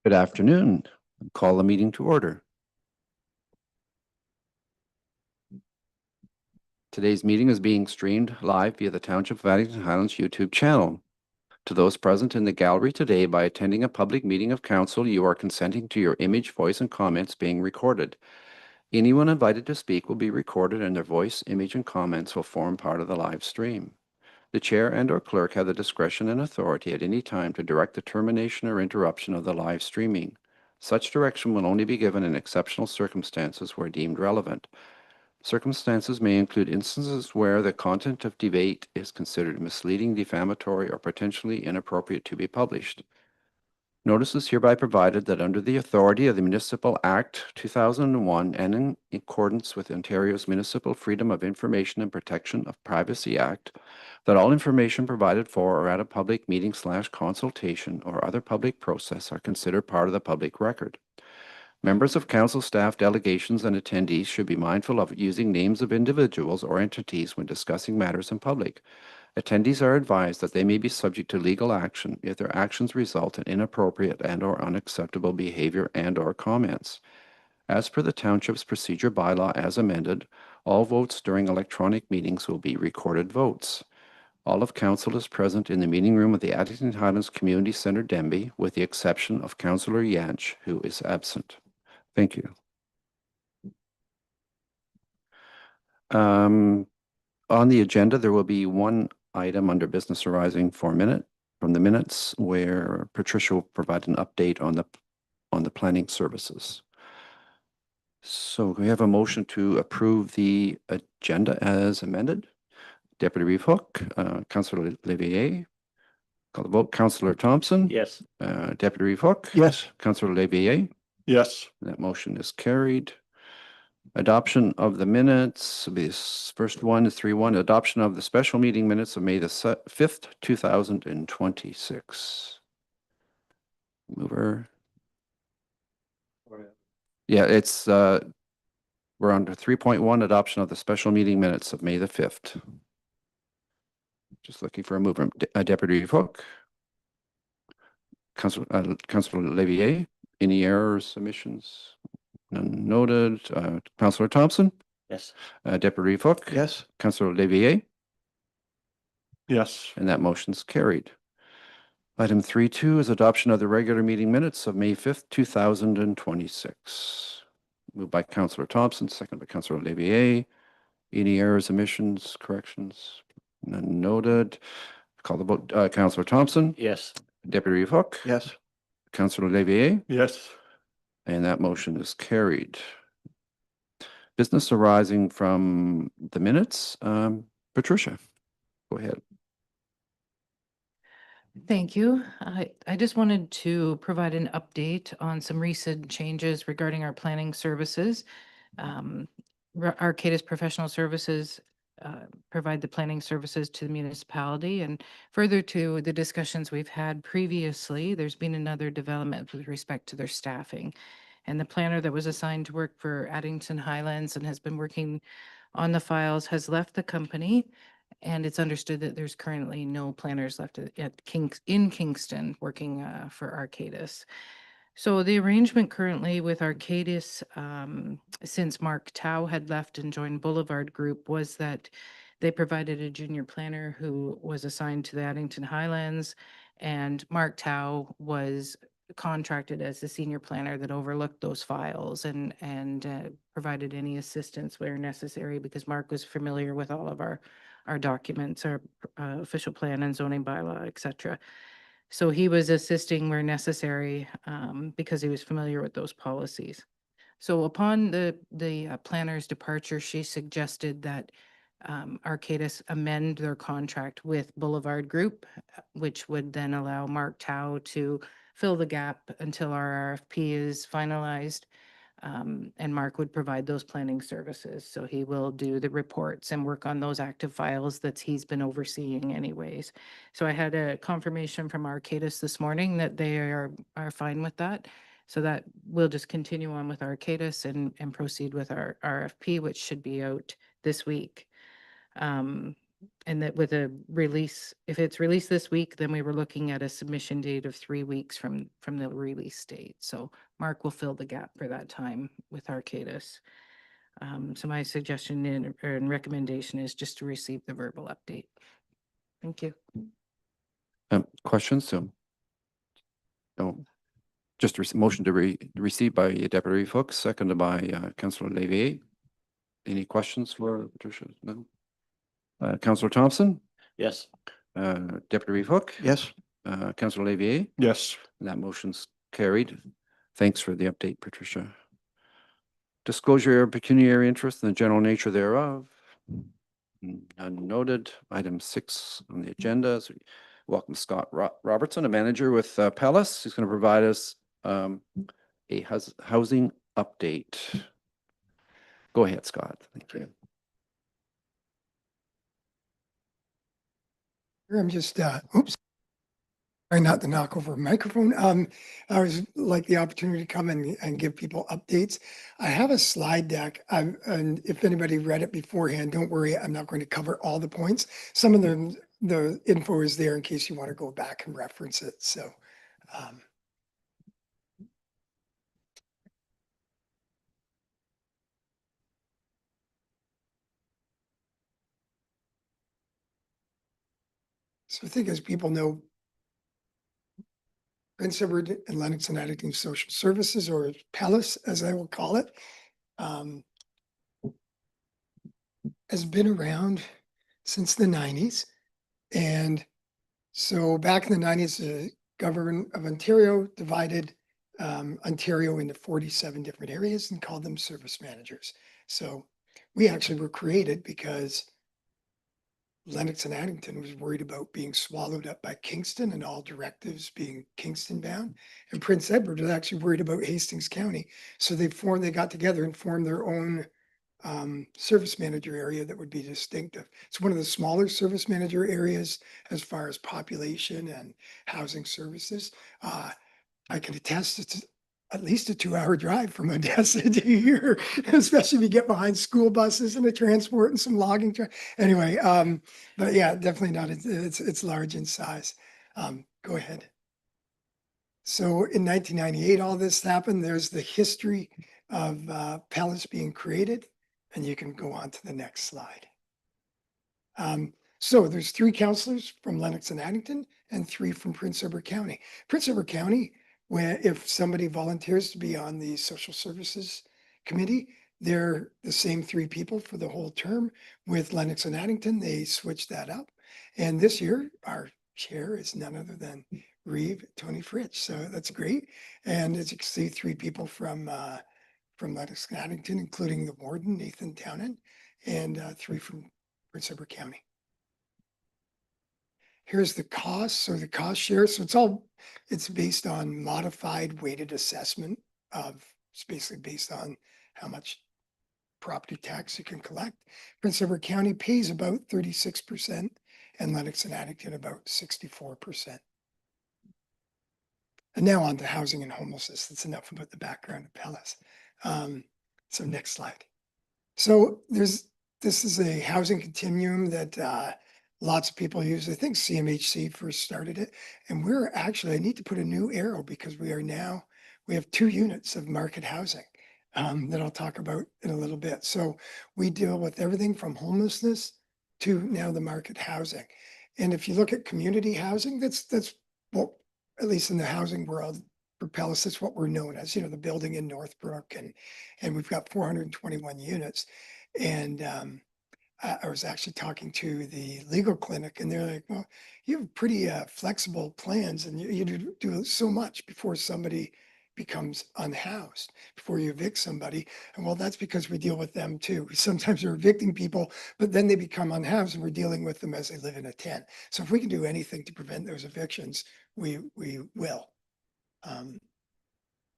Good afternoon. Call the meeting to order. Today's meeting is being streamed live via the Township of Addington Highlands YouTube channel. To those present in the gallery today, by attending a public meeting of council, you are consenting to your image, voice, and comments being recorded. Anyone invited to speak will be recorded, and their voice, image, and comments will form part of the live stream. The chair and/or clerk have the discretion and authority at any time to direct the termination or interruption of the live streaming. Such direction will only be given in exceptional circumstances where deemed relevant. Circumstances may include instances where the content of debate is considered misleading, defamatory, or potentially inappropriate to be published. Notice is hereby provided that under the authority of the Municipal Act 2001 and in accordance with Ontario's Municipal Freedom of Information and Protection of Privacy Act, that all information provided for or at a public meeting/consultation or other public process are considered part of the public record. Members of council staff, delegations, and attendees should be mindful of using names of individuals or entities when discussing matters in public. Attendees are advised that they may be subject to legal action if their actions result in inappropriate and/or unacceptable behavior and/or comments. As per the Township's procedure bylaw as amended, all votes during electronic meetings will be recorded votes. All of council is present in the meeting room of the Addington Highlands Community Centre, Denbigh, with the exception of Councillor Yanch, who is absent. Thank you. On the agenda, there will be one item under business arising from the minutes where Patricia will provide an update on the planning services. So we have a motion to approve the agenda as amended. Deputy Reeve Hook, Councillor Levier. Call the vote. Councillor Thompson. Yes. Deputy Reeve Hook. Yes. Councillor Levier. Yes. That motion is carried. Adoption of the minutes. This first one is 3-1. Adoption of the special meeting minutes of May the 5th, 2026. Mover. Yeah, it's we're under 3.1, adoption of the special meeting minutes of May the 5th. Just looking for a mover. Deputy Hook. Councillor Levier. Any errors, omissions? None noted. Councillor Thompson. Yes. Deputy Hook. Yes. Councillor Levier. Yes. And that motion's carried. Item 3.2 is adoption of the regular meeting minutes of May 5th, 2026. Moved by Councillor Thompson, second by Councillor Levier. Any errors, omissions, corrections? None noted. Call the vote. Councillor Thompson. Yes. Deputy Hook. Yes. Councillor Levier. Yes. And that motion is carried. Business arising from the minutes. Patricia, go ahead. Thank you. I just wanted to provide an update on some recent changes regarding our planning services. Arcadis Professional Services provide the planning services to the municipality, and further to the discussions we've had previously, there's been another development with respect to their staffing. And the planner that was assigned to work for Addington Highlands and has been working on the files has left the company. And it's understood that there's currently no planners left in Kingston working for Arcadis. So the arrangement currently with Arcadis, since Mark Tao had left and joined Boulevard Group, was that they provided a junior planner who was assigned to the Addington Highlands, and Mark Tao was contracted as the senior planner that overlooked those files and provided any assistance where necessary, because Mark was familiar with all of our documents, our official plan and zoning bylaw, et cetera. So he was assisting where necessary because he was familiar with those policies. So upon the planner's departure, she suggested that Arcadis amend their contract with Boulevard Group, which would then allow Mark Tao to fill the gap until our RFP is finalized. And Mark would provide those planning services. So he will do the reports and work on those active files that he's been overseeing anyways. So I had a confirmation from Arcadis this morning that they are fine with that. So that we'll just continue on with Arcadis and proceed with our RFP, which should be out this week. And And that with a release, if it's released this week, then we were looking at a submission date of 3 weeks from the release date. So Mark will fill the gap for that time with Arcadis. So my suggestion and recommendation is just to receive the verbal update. Thank you. Questions? So, no. Just a motion to receive by Deputy Fuchs, seconded by Councillor Levier. Any questions for Patricia? No. Councillor Thompson, Yes. Deputy Hook, Yes. Councillor Levier, Yes. and that motion's carried. Thanks for the update, Patricia. Disclosure of pecuniary interest and the general nature thereof. None noted. Item 6 on the agenda. So welcome Scott Robertson, a manager with Palace. He's going to provide us a housing update. Go ahead, Scott. Thank you. I'm just, oops, trying not to knock over a microphone. I was like the opportunity to come and give people updates. I have a slide deck. And if anybody read it beforehand, don't worry, I'm not going to cover all the points. Some of them, the info is there in case you want to go back and reference it. So, I think as people know, Prince Edward and Lennox and Addington Social Services, or Palace, as I will call it, has been around since the 90s. And so back in the 90s, the government of Ontario divided Ontario into 47 different areas and called them service managers. So we actually were created because Lennox and Addington was worried about being swallowed up by Kingston and all directives being Kingston bound. And Prince Edward was actually worried about Hastings County. So they got together and formed their own service manager area that would be distinctive. It's one of the smaller service manager areas as far as population and housing services. I can attest it's at least a 2-hour drive from Odessa to here, especially if you get behind school buses and the transport and some logging. Anyway, but yeah, definitely not. It's large in size. Go ahead. So in 1998, all this happened. There's the history of Palace being created, and you can go on to the next slide. So there's 3 councillors from Lennox and Addington and 3 from Prince Edward County. Prince Edward County, where if somebody volunteers to be on the social services committee, they're the same 3 people for the whole term. With Lennox and Addington, they switched that up. And this year, our chair is none other than Reeve Tony Fritz. So that's great. And as you can see, 3 people from Lennox and Addington, including the warden, Nathan Townend, and 3 from Prince Edward County. Here's the costs or the cost share. So it's based on modified weighted assessment it's basically based on how much property tax you can collect. Prince Edward County pays about 36% and Lennox and Addington about 64%. And now on to housing and homelessness. That's enough about the background of Palace. So next slide. So this is a housing continuum that lots of people use. I think CMHC first started it. And I need to put a new arrow because we have 2 units of market housing that I'll talk about in a little bit. So we deal with everything from homelessness to now the market housing. And if you look at community housing, that's what, at least in the housing world, for Palace, that's what we're known as, the building in Northbrook, and we've got 421 units. And I was actually talking to the legal clinic, and they're like, well, you have pretty flexible plans, and you do so much before somebody becomes unhoused, before you evict somebody. And well, that's because we deal with them too. Sometimes we're evicting people, but then they become unhoused, and we're dealing with them as they live in a tent. So if we can do anything to prevent those evictions, we will.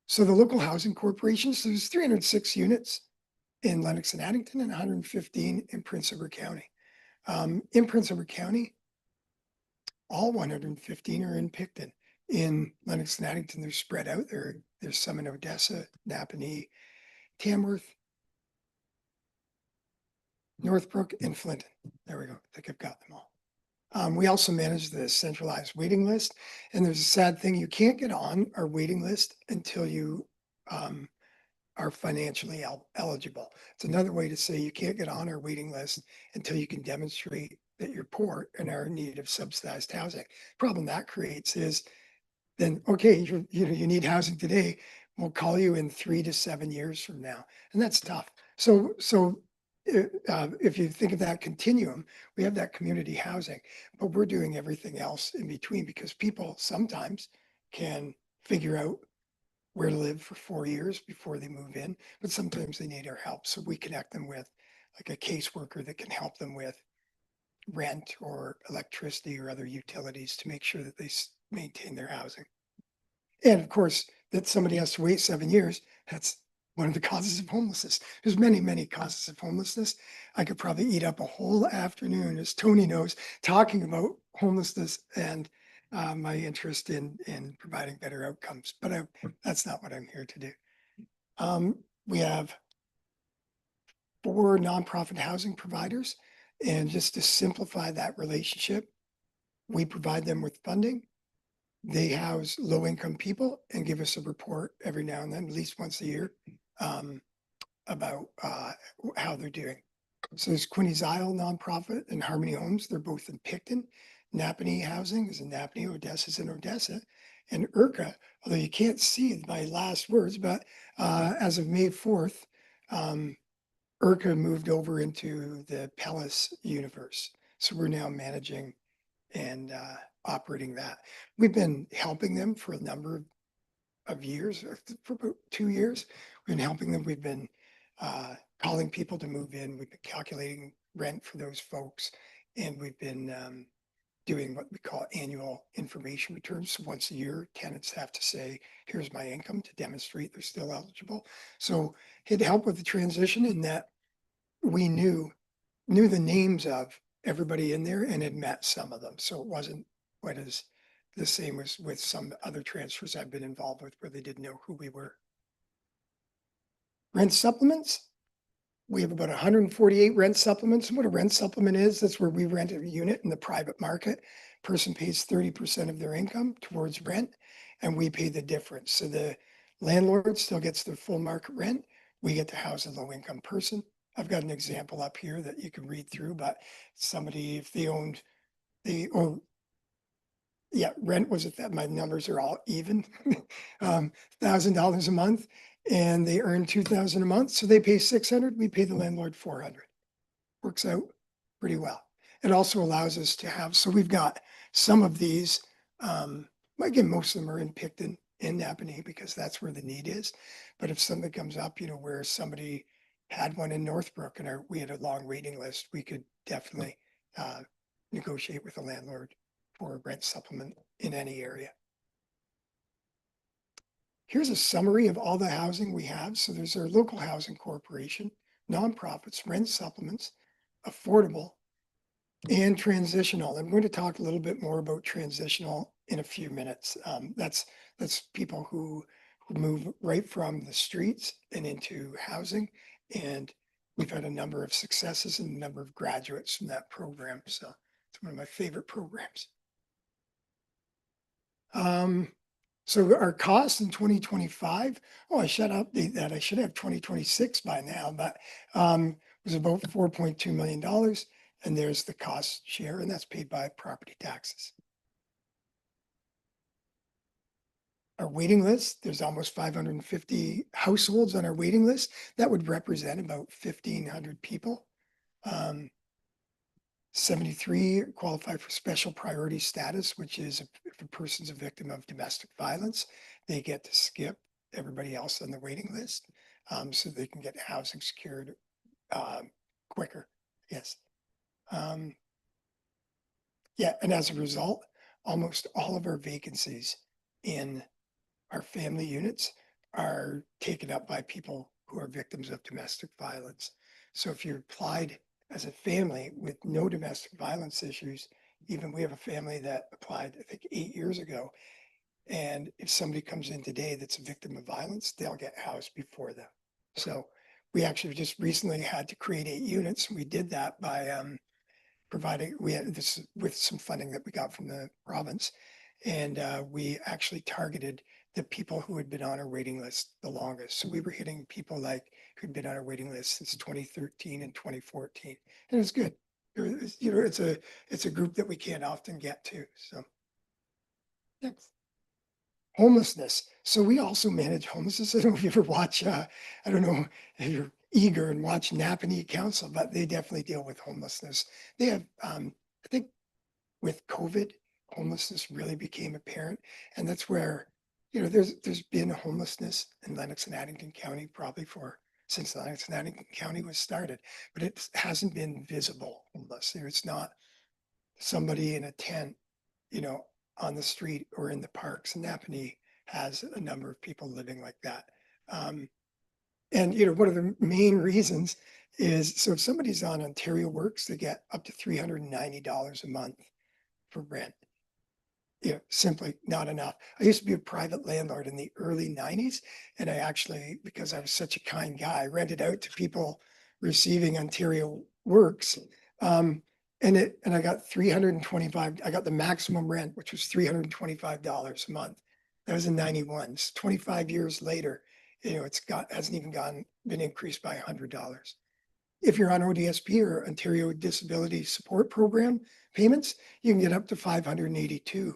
So the local housing corporations, there's 306 units in Lennox and Addington and 115 in Prince Edward County. In Prince Edward County, all 115 are in Picton. In Lennox and Addington, they're spread out. There's some in Odessa, Napanee, Tamworth, Northbrook, and Flinton. There we go. I think I've got them all. We also manage the centralized waiting list. And there's a sad thing, you can't get on our waiting list until you are financially eligible. It's another way to say you can't get on our waiting list until you can demonstrate that you're poor and are in need of subsidized housing. Problem that creates is then, okay, you need housing today. We'll call you in 3 to 7 years from now. And that's tough. So if you think of that continuum, we have that community housing, but we're doing everything else in between because people sometimes can figure out where to live for 4 years before they move in, but sometimes they need our help. So we connect them with like a caseworker that can help them with rent or electricity or other utilities to make sure that they maintain their housing. And of course, that somebody has to wait 7 years, that's one of the causes of homelessness. There's many, many causes of homelessness. I could probably eat up a whole afternoon, as Tony knows, talking about homelessness and my interest in providing better outcomes. But that's not what I'm here to do. We have 4 nonprofit housing providers. And just to simplify that relationship, we provide them with funding. They house low-income people and give us a report every now and then, at least once a year, about how they're doing. So there's Quinny's Isle nonprofit and Harmony Homes. They're both in Picton. Napanee Housing is in Napanee, Odessa's in Odessa. And IRCA, although you can't see my last words, but as of May 4th, IRCA moved over into the Pellis universe. So we're now managing and operating that. We've been helping them for a number of years, for about 2 years. We've been helping them. We've been calling people to move in. We've been calculating rent for those folks. And we've been doing what we call annual information returns. So once a year, tenants have to say, here's my income to demonstrate they're still eligible. So it helped with the transition in that we knew the names of everybody in there and had met some of them. So it wasn't quite as the same as with some other transfers I've been involved with where they didn't know who we were. Rent supplements. We have about 148 rent supplements. And what a rent supplement is, that's where we rent a unit in the private market. Person pays 30% of their income towards rent, and we pay the difference. So the landlord still gets their full market rent. We get to house a low-income person. I've got an example up here that you can read through, but somebody, if they rent was at that, my numbers are all even, $1,000 a month, and they earn $2,000 a month. So they pay $600, we pay the landlord $400. Works out pretty well. It also allows us to have, so we've got some of these, again, most of them are in Picton and Napanee because that's where the need is. But if something comes up, where somebody had one in Northbrook and we had a long waiting list, we could definitely negotiate with the landlord for a rent supplement in any area. Here's a summary of all the housing we have. So there's our local housing corporation, nonprofits, rent supplements, affordable, and transitional. I'm going to talk a little bit more about transitional in a few minutes. That's people who move right from the streets and into housing. And we've had a number of successes and a number of graduates from that program. So it's one of my favorite programs. So our costs in 2025, I should update that. I should have 2026 by now, but it was about $4.2 million. And there's the cost share, and that's paid by property taxes. Our waiting list, there's almost 550 households on our waiting list. That would represent about 1,500 people. 73 qualify for special priority status, which is if a person's a victim of domestic violence, they get to skip everybody else on the waiting list, so they can get housing secured quicker. Yes. And as a result, almost all of our vacancies in our family units are taken up by people who are victims of domestic violence. So if you're applied as a family with no domestic violence issues, even we have a family that applied, I think 8 years ago. And if somebody comes in today that's a victim of violence, they'll get housed before them. So we actually just recently had to create 8 units. We did that by providing, we had this with some funding that we got from the province. And we actually targeted the people who had been on our waiting list the longest. So we were hitting people like who'd been on our waiting list since 2013 and 2014. And it was good. It's a group that we can't often get to. So next. Homelessness. So we also manage homelessness. I don't know if you ever watch, I don't know if you're eager and watch Napanee Council, but they definitely deal with homelessness. They have, I think with COVID, homelessness really became apparent. And that's where, there's been homelessness in Lennox and Addington County probably since Lennox and Addington County was started, but it hasn't been visible homeless. It's not somebody in a tent, on the street or in the parks. And Napanee has a number of people living like that. And one of the main reasons is, so if somebody's on Ontario Works, they get up to $390 a month for rent. Simply not enough. I used to be a private landlord in the early 90s, and I actually, because I was such a kind guy, rented out to people receiving Ontario Works. And I got 325, I got the maximum rent, which was $325 a month. That was in 91. 25 years later, hasn't even been increased by $100. If you're on ODSP or Ontario Disability Support Program payments, you can get up to $582.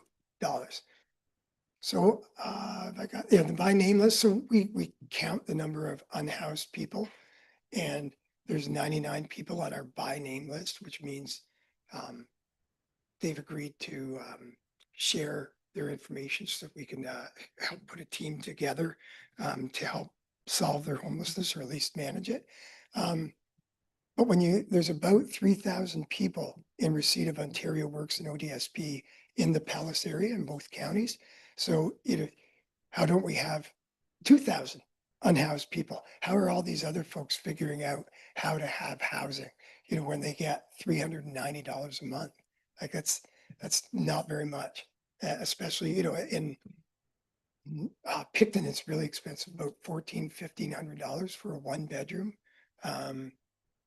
So I got the by name list. So we count the number of unhoused people, and there's 99 people on our by name list, which means they've agreed to share their information so that we can help put a team together to help solve their homelessness or at least manage it. But there's about 3,000 people in receipt of Ontario Works and ODSP in the Pellis area in both counties. So, how don't we have 2,000 unhoused people? How are all these other folks figuring out how to have housing, when they get $390 a month? Like that's not very much, especially, in Picton, it's really expensive, about $1,400-1,500 for a 1-bedroom.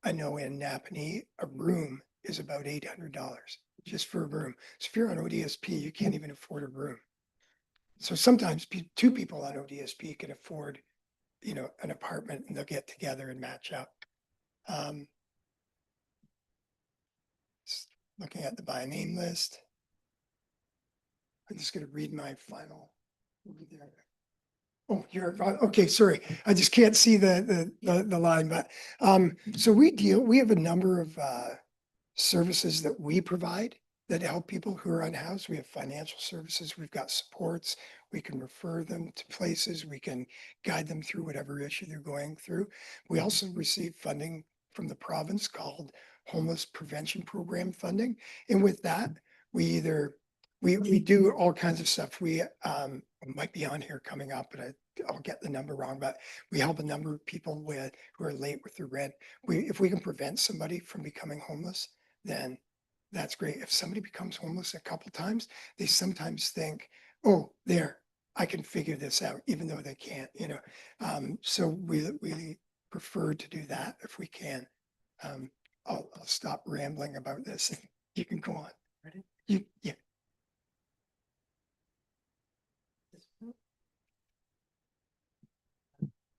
I know in Napanee, a room is about $800 just for a room. So if you're on ODSP, you can't even afford a room. So sometimes 2 people on ODSP can afford, an apartment, and they'll get together and match up. Looking at the by name list. I'm just going to read my final over there. Oh, you're okay. Sorry, I just can't see the line. But so we have a number of services that we provide that help people who are unhoused. We have financial services. We've got supports. We can refer them to places. We can guide them through whatever issue they're going through. We also receive funding from the province called Homeless Prevention Program funding, and with that, we do all kinds of stuff. We might be on here coming up, but I'll get the number wrong, but we help a number of people who are late with their rent. If we can prevent somebody from becoming homeless, then that's great. If somebody becomes homeless a couple times, they sometimes think, oh, I can figure this out, even though they can't, so we prefer to do that if we can. I'll stop rambling about this. You can go on. Ready? Yeah.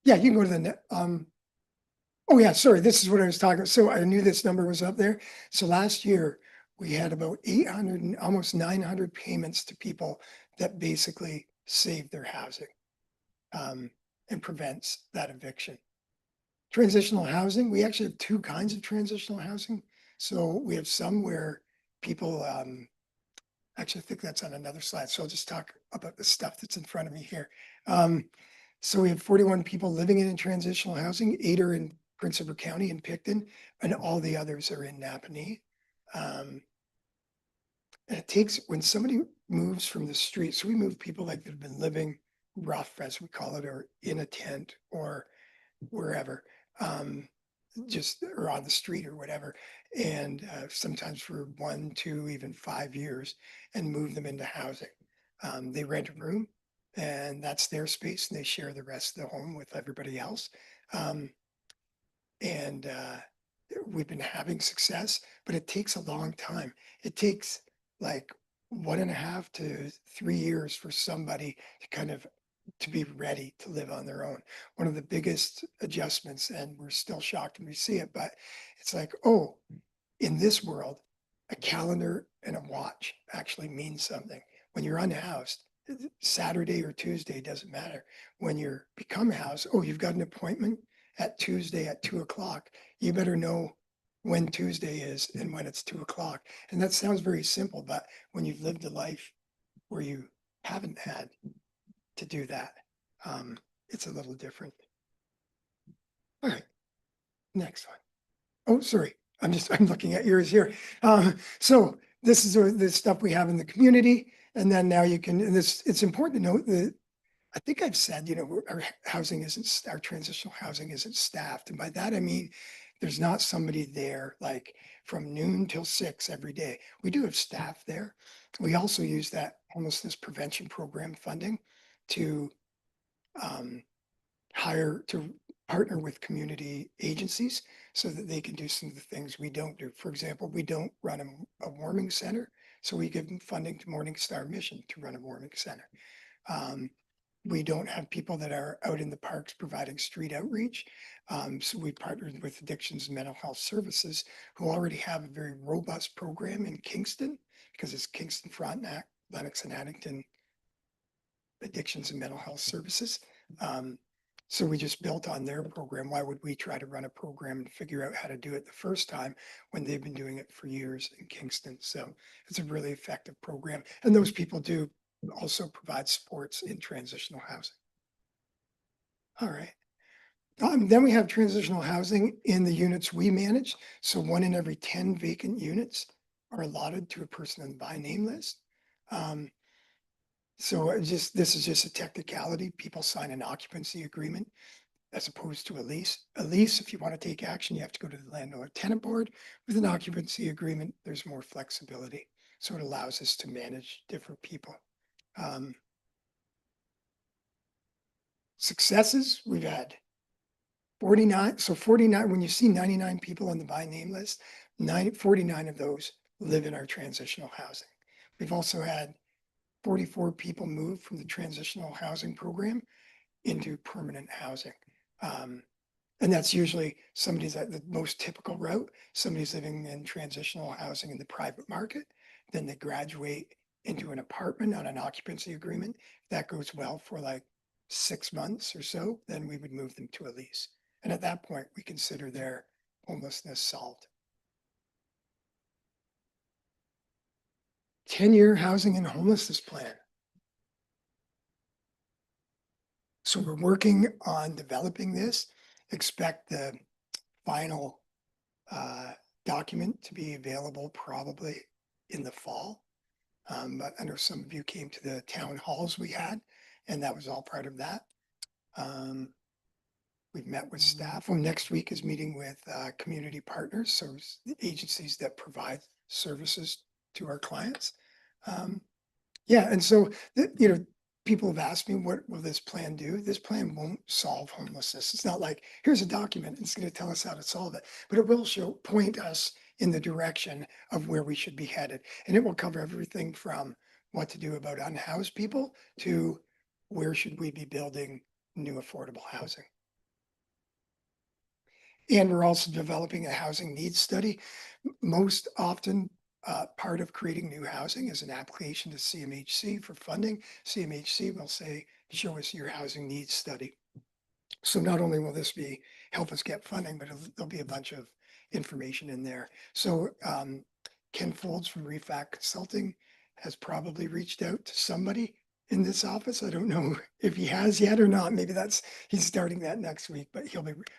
Yeah, you can go to the net. Oh yeah, sorry, this is what I was talking about. So I knew this number was up there. So last year we had about 800 and almost 900 payments to people that basically save their housing and prevents that eviction. Transitional housing, we actually have 2 kinds of transitional housing. So we have some where people, actually I think that's on another slide. So I'll just talk about the stuff that's in front of me here. So we have 41 people living in transitional housing. 8 are in Prince Edward County in Picton, and all the others are in Napanee. And it takes, when somebody moves from the street, so we move people like that have been living rough, as we call it, or in a tent or wherever, just or on the street or whatever, and sometimes for 1, 2, even 5 years, and move them into housing. They rent a room, and that's their space, and they share the rest of the home with everybody else. And we've been having success, but it takes a long time. It takes like 1.5 to 3 years for somebody to kind of to be ready to live on their own. One of the biggest adjustments, and we're still shocked when we see it, but it's like, oh, in this world, a calendar and a watch actually means something. When you're unhoused, Saturday or Tuesday doesn't matter. When you're become housed, oh, you've got an appointment at Tuesday at 2 o'clock. You better know when Tuesday is and when it's 2 o'clock. And that sounds very simple, but when you've lived a life where you haven't had to do that, it's a little different. All right, next one. Oh, sorry. I'm looking at yours here. So this is the stuff we have in the community. And then now you can, and it's important to note that I think I've said, our our transitional housing isn't staffed. And by that, I mean, there's not somebody there like from noon till 6 every day. We do have staff there. We also use that homelessness prevention program funding to to partner with community agencies so that they can do some of the things we don't do. For example, we don't run a warming center, so we give them funding to Morning Star Mission to run a warming center. We don't have people that are out in the parks providing street outreach. So we partnered with Addictions and Mental Health Services, who already have a very robust program in Kingston, because it's Kingston, Frontenac, Lennox, and Addington Addictions and Mental Health Services. So we just built on their program. Why would we try to run a program and figure out how to do it the first time when they've been doing it for years in Kingston? So it's a really effective program. And those people do also provide supports in transitional housing. All right. Then we have transitional housing in the units we manage. So 1 in every 10 vacant units are allotted to a person on the by name list. So this is just a technicality. People sign an occupancy agreement as opposed to a lease. A lease, if you want to take action, you have to go to the landlord tenant board. With an occupancy agreement, there's more flexibility. So it allows us to manage different people. Successes, we've had 49. So 49, when you see 99 people on the by name list, 49 of those live in our transitional housing. We've also had 44 people moved from the transitional housing program into permanent housing. And that's usually somebody's at the most typical route. Somebody's living in transitional housing in the private market. Then they graduate into an apartment on an occupancy agreement. If that goes well for like 6 months or so, then we would move them to a lease. And at that point, we consider their homelessness solved. 10-year housing and homelessness plan. So we're working on developing this. Expect the final document to be available probably in the fall. But I know some of you came to the town halls we had, and that was all part of that. We've met with staff. Well, next week is meeting with community partners, so the agencies that provide services to our clients. Yeah, and so, people have asked me, what will this plan do? This plan won't solve homelessness. It's not like, here's a document, it's going to tell us how to solve it, but it will point us in the direction of where we should be headed. And it will cover everything from what to do about unhoused people to where should we be building new affordable housing. And we're also developing a housing needs study. Most often, part of creating new housing is an application to CMHC for funding. CMHC will say, show us your housing needs study. So not only will this help us get funding, but there'll be a bunch of information in there. So Ken Folds from REFAC Consulting has probably reached out to somebody in this office. I don't know if he has yet or not. Maybe he's starting that next week, but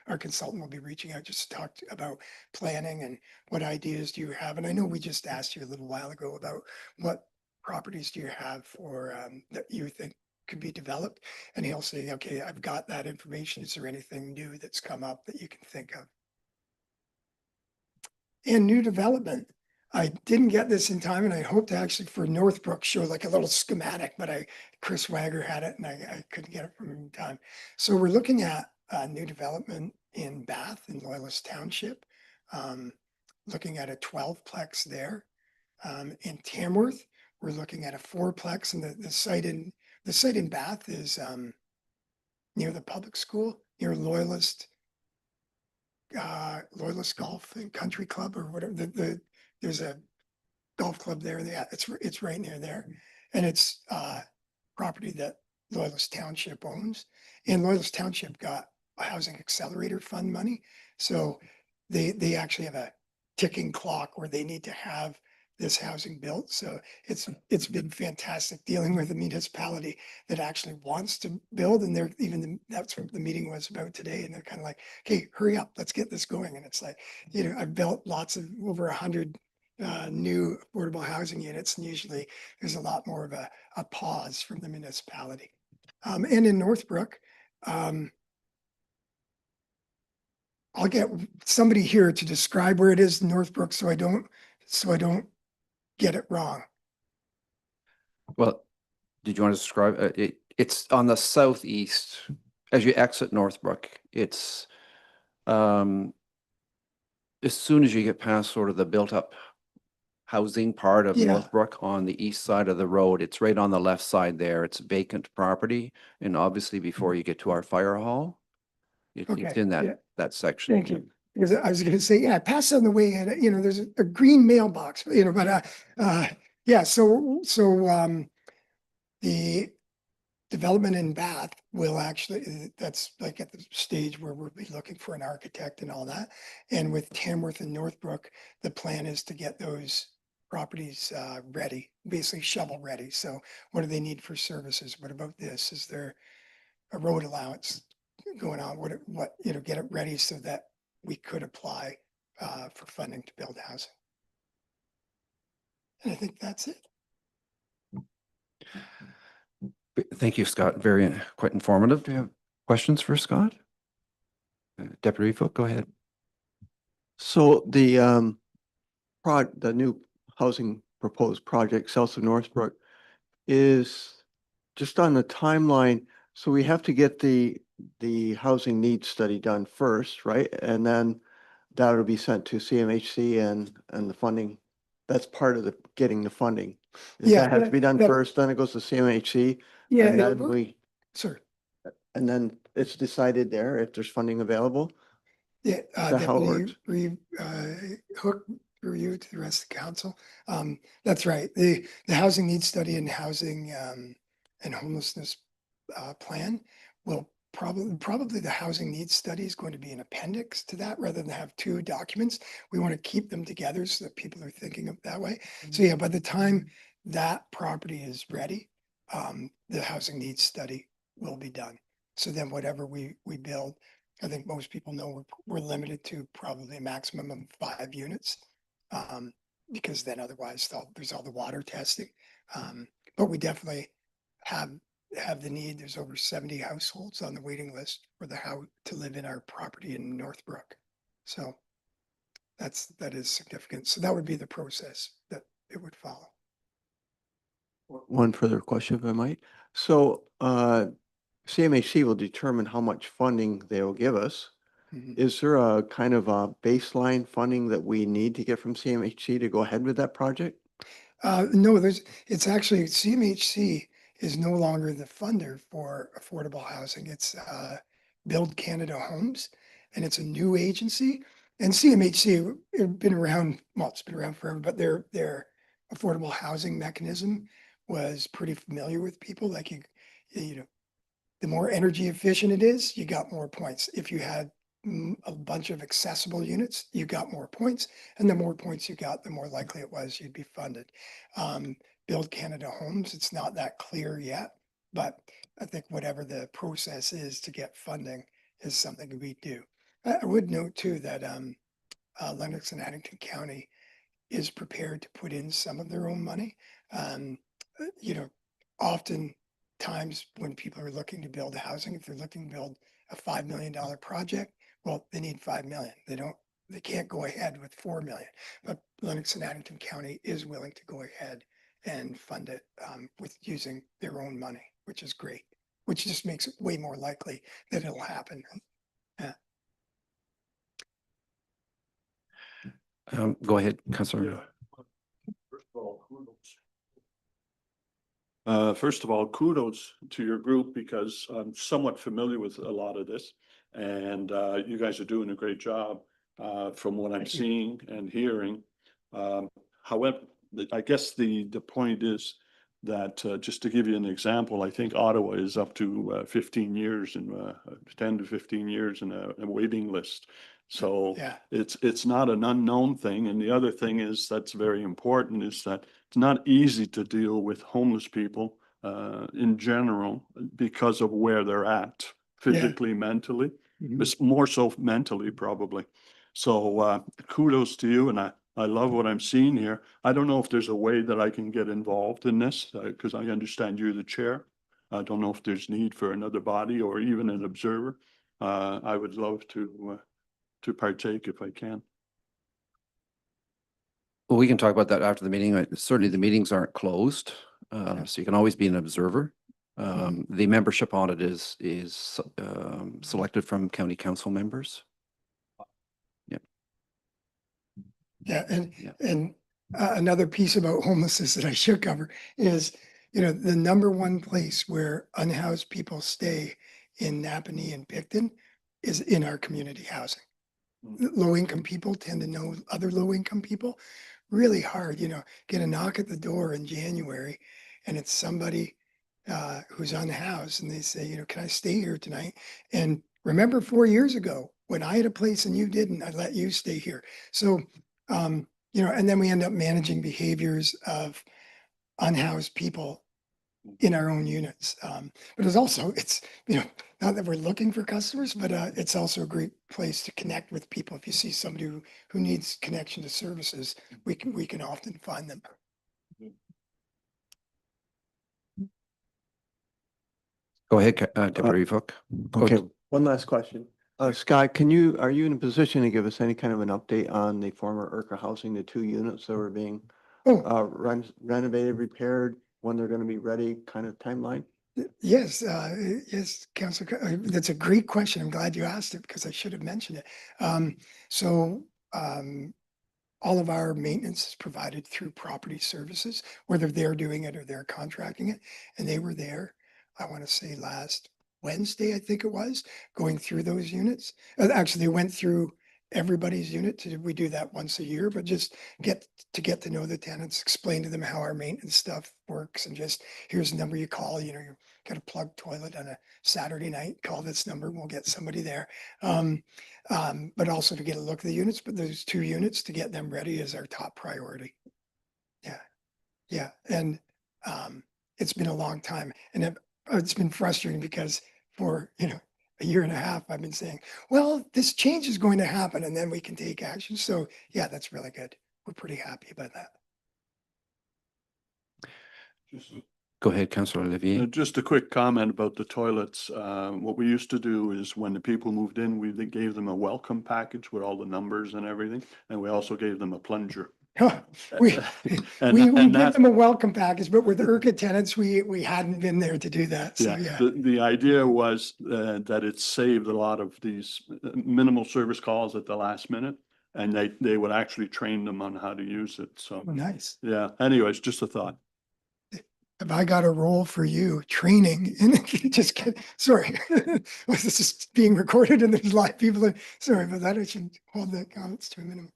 our consultant will be reaching out just to talk about planning and what ideas do you have. And I know we just asked you a little while ago about what properties do you have for that you think could be developed. And he'll say, okay, I've got that information. Is there anything new that's come up that you can think of? And new development. I didn't get this in time, and I hope to actually for Northbrook show like a little schematic, but Chris Wager had it and I couldn't get it from him in time. So we're looking at new development in Bath in Loyalist Township, looking at a 12-plex there. In Tamworth, we're looking at a 4-plex, and the site in Bath is near the public school, near Loyalist Golf and Country Club or whatever. There's a golf club there. Yeah, it's right near there, and it's property that Loyalist Township owns. And Loyalist Township got a housing accelerator fund money, so they actually have a ticking clock where they need to have this housing built. So it's been fantastic dealing with a municipality that actually wants to build, and that's what the meeting was about today. And they're kind of like, okay, hurry up, let's get this going. And it's like, I've built lots of over 100 new affordable housing units, and usually there's a lot more of a pause from the municipality. And in Northbrook, I'll get somebody here to describe where it is in Northbrook so I don't get it wrong. Well, did you want to describe it's on the southeast as you exit Northbrook. It's as soon as you get past sort of the built up housing part of Yeah. Northbrook on the east side of the road. It's right on the left side there. It's vacant property. And obviously before you get to our fire hall, it's Okay, in yeah. that section. Thank you. Because I was going to say, yeah, I passed on the way, and there's a green mailbox, but yeah. So the development in Bath will actually, that's like at the stage where we'll be looking for an architect and all that. And with Tamworth and Northbrook, the plan is to get those properties ready, basically shovel ready. So what do they need for services? What about this? Is there a road allowance going on? What get it ready so that we could apply for funding to build housing. And I think that's it. Thank you, Scott. Very quite informative. Do you have questions for Scott? Deputy Foot, go ahead. So the new housing proposed project south of Northbrook is just on the timeline. So we have to get the housing needs study done first, right? And then that'll be sent to CMHC and the funding. That's part of the getting the funding. Yeah, that has to be done that- first, then it goes to CMHC. Yeah, And then sir. and then it's decided there if there's funding available. Yeah, that how it Deputy Hook through you to the rest of the council. That's right. The housing needs study and housing and homelessness plan will probably the housing needs study is going to be an appendix to that rather than have two documents. We want to keep them together so that people are thinking of that way. So yeah, by the time that property is ready, the housing needs study will be done. So then whatever we build, I think most people know we're limited to probably a maximum of 5 units, because then otherwise there's all the water testing. But we definitely have the need. There's over 70 households on the waiting list for to live in our property in Northbrook. So that is significant. So that would be the process that it would follow. One further question, if I might. So CMHC will determine how much funding they will give us. Mhm. Is there a kind of a baseline funding that we need to get from CMHC to go ahead with that project? No, it's actually CMHC is no longer the funder for affordable housing. It's Build Canada Homes, and it's a new agency. And CMHC it's been around forever, but their affordable housing mechanism was pretty familiar with people. Like the more energy efficient it is, you got more points. If you had a bunch of accessible units, you got more points, and the more points you got, the more likely it was you'd be funded. Build Canada Homes, it's not that clear yet, but I think whatever the process is to get funding is something we do. I would note too that Lennox and Addington County is prepared to put in some of their own money. Often times when people are looking to build housing, if they're looking to build a $5 million project, well, they need 5 million. They can't go ahead with 4 million, but Lennox and Addington County is willing to go ahead and fund it with using their own money, which is great, which just makes it way more likely that it'll happen. Yeah. Go ahead, Councillor. First of all, kudos to your group because I'm somewhat familiar with a lot of this. And you guys are doing a great job from what I'm seeing and hearing. However, I guess the point is that just to give you an example, I think Ottawa is up to 15 years and 10 to 15 years in a waiting list. So Yeah. it's not an unknown thing. And the other thing is that's very important is that it's not easy to deal with homeless people in general because of where they're at physically, mentally, but more so mentally probably. So kudos to you, and I love what I'm seeing here. I don't know if there's a way that I can get involved in this because I understand you're the chair. I don't know if there's need for another body or even an observer. I would love to partake if I can. Well, we can talk about that after the meeting. Certainly the meetings aren't closed, so you can always be an observer. The membership on it is selected from county council members. Yeah, Yeah. and another piece about homelessness that I should cover is, the number one place where unhoused people stay in Napanee and Picton is in our community housing. Low income people tend to know other low income people. Really hard, get a knock at the door in January and it's somebody who's unhoused and they say, can I stay here tonight? And remember 4 years ago when I had a place and you didn't, I let you stay here. So and then we end up managing behaviors of unhoused people in our own units. But it's not that we're looking for customers, but it's also a great place to connect with people. If you see somebody who needs connection to services, we can often find them. Go ahead, Deputy Cook. Okay, one last question. Scott, are you in a position to give us any kind of an update on the former Urca housing, the 2 units that were being renovated, repaired, when they're going to be ready, kind of timeline? Yes, yes, Councilor, that's a great question. I'm glad you asked it because I should have mentioned it. All of our maintenance is provided through property services, whether they're doing it or they're contracting it. And they were there, I want to say last Wednesday, I think it was, going through those units. Actually, they went through everybody's unit. We do that once a year, but just get to know the tenants, explain to them how our maintenance stuff works, and just here's the number you call. You got a plugged toilet on a Saturday night, call this number, we'll get somebody there. But also to get a look at the units, but those 2 units, to get them ready is our top priority. Yeah. And it's been a long time, and it's been frustrating because for, a year and a half, I've been saying, well, this change is going to happen and then we can take action. So yeah, that's really good. We're pretty happy about that. Go ahead, Councillor Olivier. Just a quick comment about the toilets. What we used to do is when the people moved in, we gave them a welcome package with all the numbers and everything. And we also gave them a plunger. We and give them a welcome package, but with the Urca tenants, we hadn't been there to do that. So yeah. The idea was that it saved a lot of these minimal service calls at the last minute, and they would actually train them on how to use it. So nice. Yeah. Anyways, just a thought. Have I got a role for you training? And just sorry, this is being recorded and there's live people. Sorry about that. I should hold the comments to a minimum.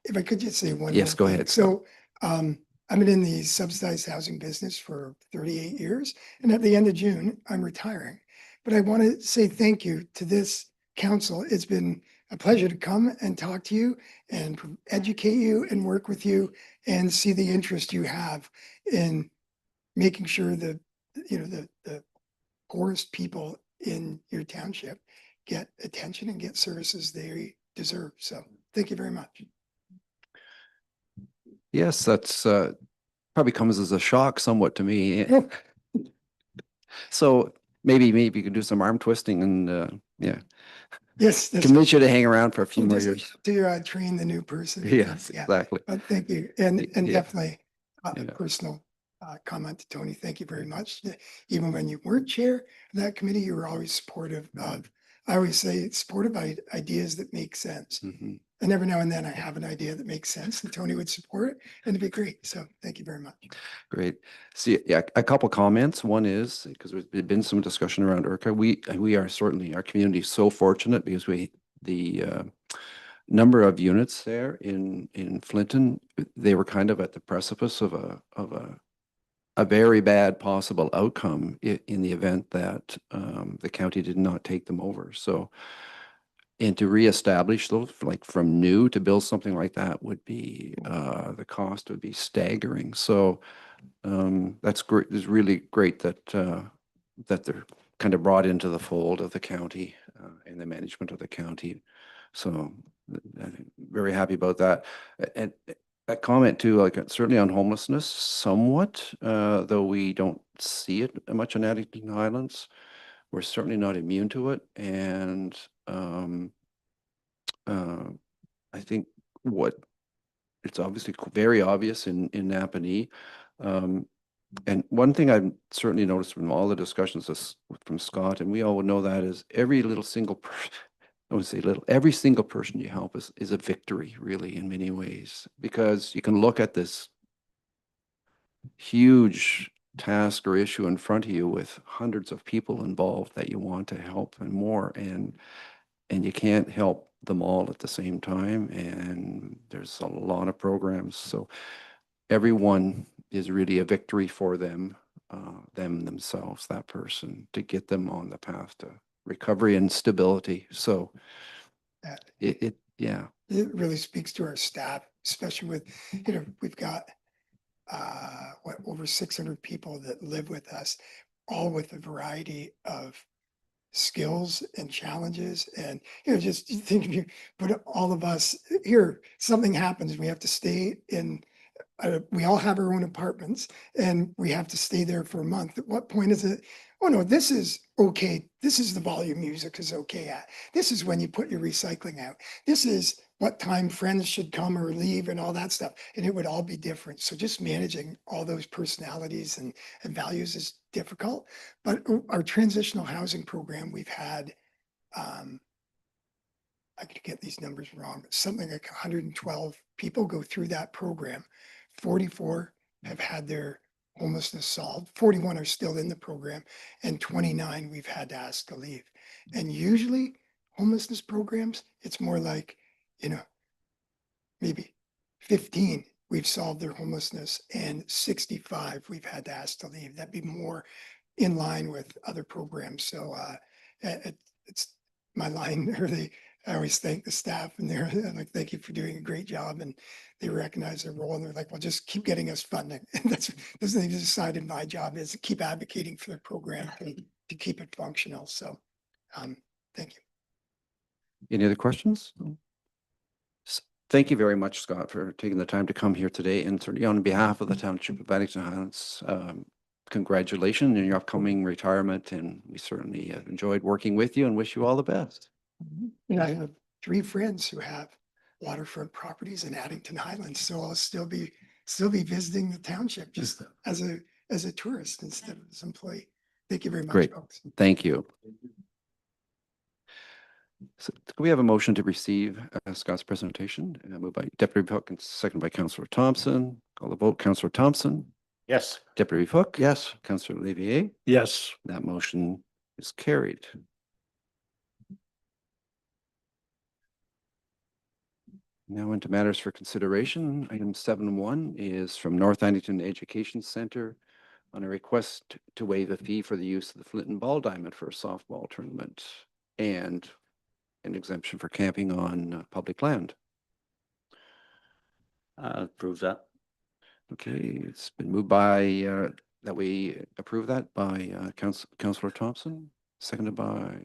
If I could just say one. Yes, go ahead. So I've been in the subsidized housing business for 38 years. And at the end of June, I'm retiring. But I want to say thank you to this council. It's been a pleasure to come and talk to you and educate you and work with you and see the interest you have in making sure that, the poorest people in your township get attention and get services they deserve. So thank you very much. Yes, that's probably comes as a shock somewhat to me. So maybe you can do some arm twisting and Yes. convince you to hang around for a few more years. To train the new person. Yes, exactly. But thank you. And definitely a Yeah. personal comment to Tony. Thank you very much. Even when you weren't chair of that committee, you were always supportive of, I always say, supportive by ideas that make sense. Mhm. And every now and then I have an idea that makes sense and Tony would support it and it'd be great. So thank you very much. Great. See, yeah, a couple comments. One is, because there's been some discussion around ERCA, we are certainly, our community is so fortunate because the number of units there in Flinton, they were kind of at the precipice of a very bad possible outcome in the event that the county did not take them over. So, and to reestablish those, like from new to build something like that would be, the cost would be staggering. So that's great. It's really great that that they're kind of brought into the fold of the county and the management of the county. So I'm very happy about that. And a comment too, like certainly on homelessness, somewhat, though we don't see it much in Addington Highlands. We're certainly not immune to it, and I think what it's obviously very obvious in Napanee. And one thing I've certainly noticed from all the discussions from Scott, and we all would know that, is every little single person, I would say little, every single person you help is a victory, really, in many ways, because you can look at this huge task or issue in front of you with hundreds of people involved that you want to help and more, and you can't help them all at the same time. And there's a lot of programs, so everyone is really a victory for them, themselves, that person, to get them on the path to recovery and stability. So That yeah, it really speaks to our staff, especially with, we've got over 600 people that live with us, all with a variety of skills and challenges. And, just you think if you put all of us here, something happens, we have to stay in, we all have our own apartments and we have to stay there for a month. At what point is it, oh no, this is okay. This is the volume music is okay at. This is when you put your recycling out. This is what time friends should come or leave and all that stuff. And it would all be different. So just managing all those personalities and values is difficult. But our transitional housing program, we've had, I could get these numbers wrong, but something like 112 people go through that program. 44 have had their homelessness solved. 41 are still in the program, and 29 we've had to ask to leave. And usually homelessness programs, it's more like, maybe 15 we've solved their homelessness, and 65 we've had to ask to leave. That'd be more in line with other programs. So it's my line early. I always thank the staff, and they're like, thank you for doing a great job. And they recognize their role, and they're like, well, just keep getting us funding. And that's they decided my job is to keep advocating for the program to keep it functional. So thank you. any other questions? Thank you very much, Scott, for taking the time to come here today, and certainly on behalf of the Township of Addington Highlands, congratulations on your upcoming retirement, and we certainly have enjoyed working with you and wish you all the best. And I have 3 friends who have waterfront properties in Addington Highlands, so I'll still be visiting the township just as a tourist instead of as an employee. Thank you very much, Great. folks. Thank you. So can we have a motion to receive Scott's presentation? Moved by Deputy Hook and seconded by Councillor Thompson. Call the vote. Councillor Thompson. Yes. Deputy Hook. Yes. Councillor Olivier. Yes. That motion is carried. Now into matters for consideration. Item 7.1 is from North Addington Education Center on a request to waive a fee for the use of the Flinton Ball Diamond for a softball tournament and an exemption for camping on public land. Approve that. Okay, it's been moved by that we approve that by Councillor Thompson, seconded by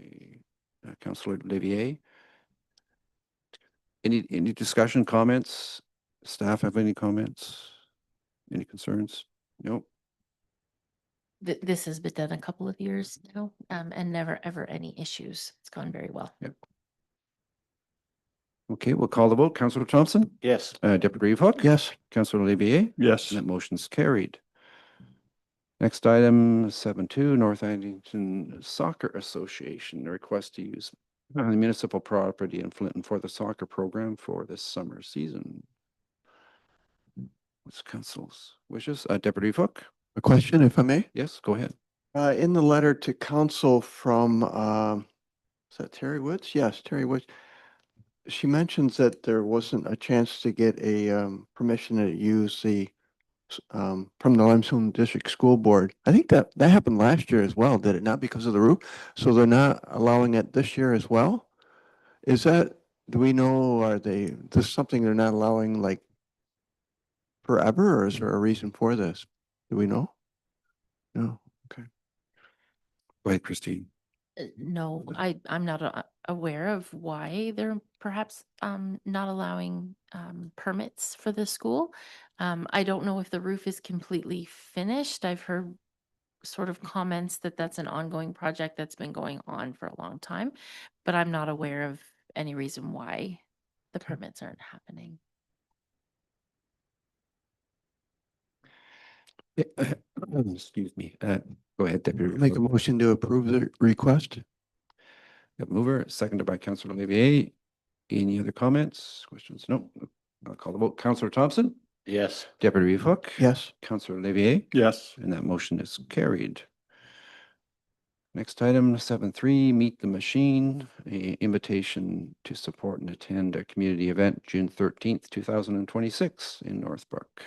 Councillor Olivier. Any discussion, comments? Staff have any comments? Any concerns? Nope. This has been done a couple of years now, and never ever any issues. It's gone very well. Yep. Okay, we'll call the vote. Councillor Thompson? Yes. Deputy Hook? Yes. Councillor Olivier? Yes. And that motion's carried. Next item, 7.2, North Addington Soccer Association, a request to use the municipal property in Flinton for the soccer program for this summer season. What's council's wishes? Deputy Cook? A question, if I may? Yes, go ahead. In the letter to council from, is that Terry Woods? Yes, Terry Woods. She mentions that there wasn't a chance to get a permission to use the from the Limestone District School Board. I think that happened last year as well, did it not? Because of the roof? So they're not allowing it this year as well? Is that, do we know, are they, this is something they're not allowing like forever, or is there a reason for this? Do we know? No, okay. Go ahead, Christine. No, I'm not aware of why they're perhaps not allowing permits for the school. I don't know if the roof is completely finished. I've heard sort of comments that that's an ongoing project that's been going on for a long time, but I'm not aware of any reason why the permits aren't happening. Excuse me. Go ahead, Deputy. Make a motion to approve the request? Yep, mover, seconded by Councillor Olivier. Any other comments, questions? No. I'll call the vote. Councillor Thompson? Yes. Deputy Hook? Yes. Councillor Olivier? Yes. And that motion is carried. Next item, 7.3, Meet the Machine, a invitation to support and attend a community event June 13th, 2026 in Northbrook.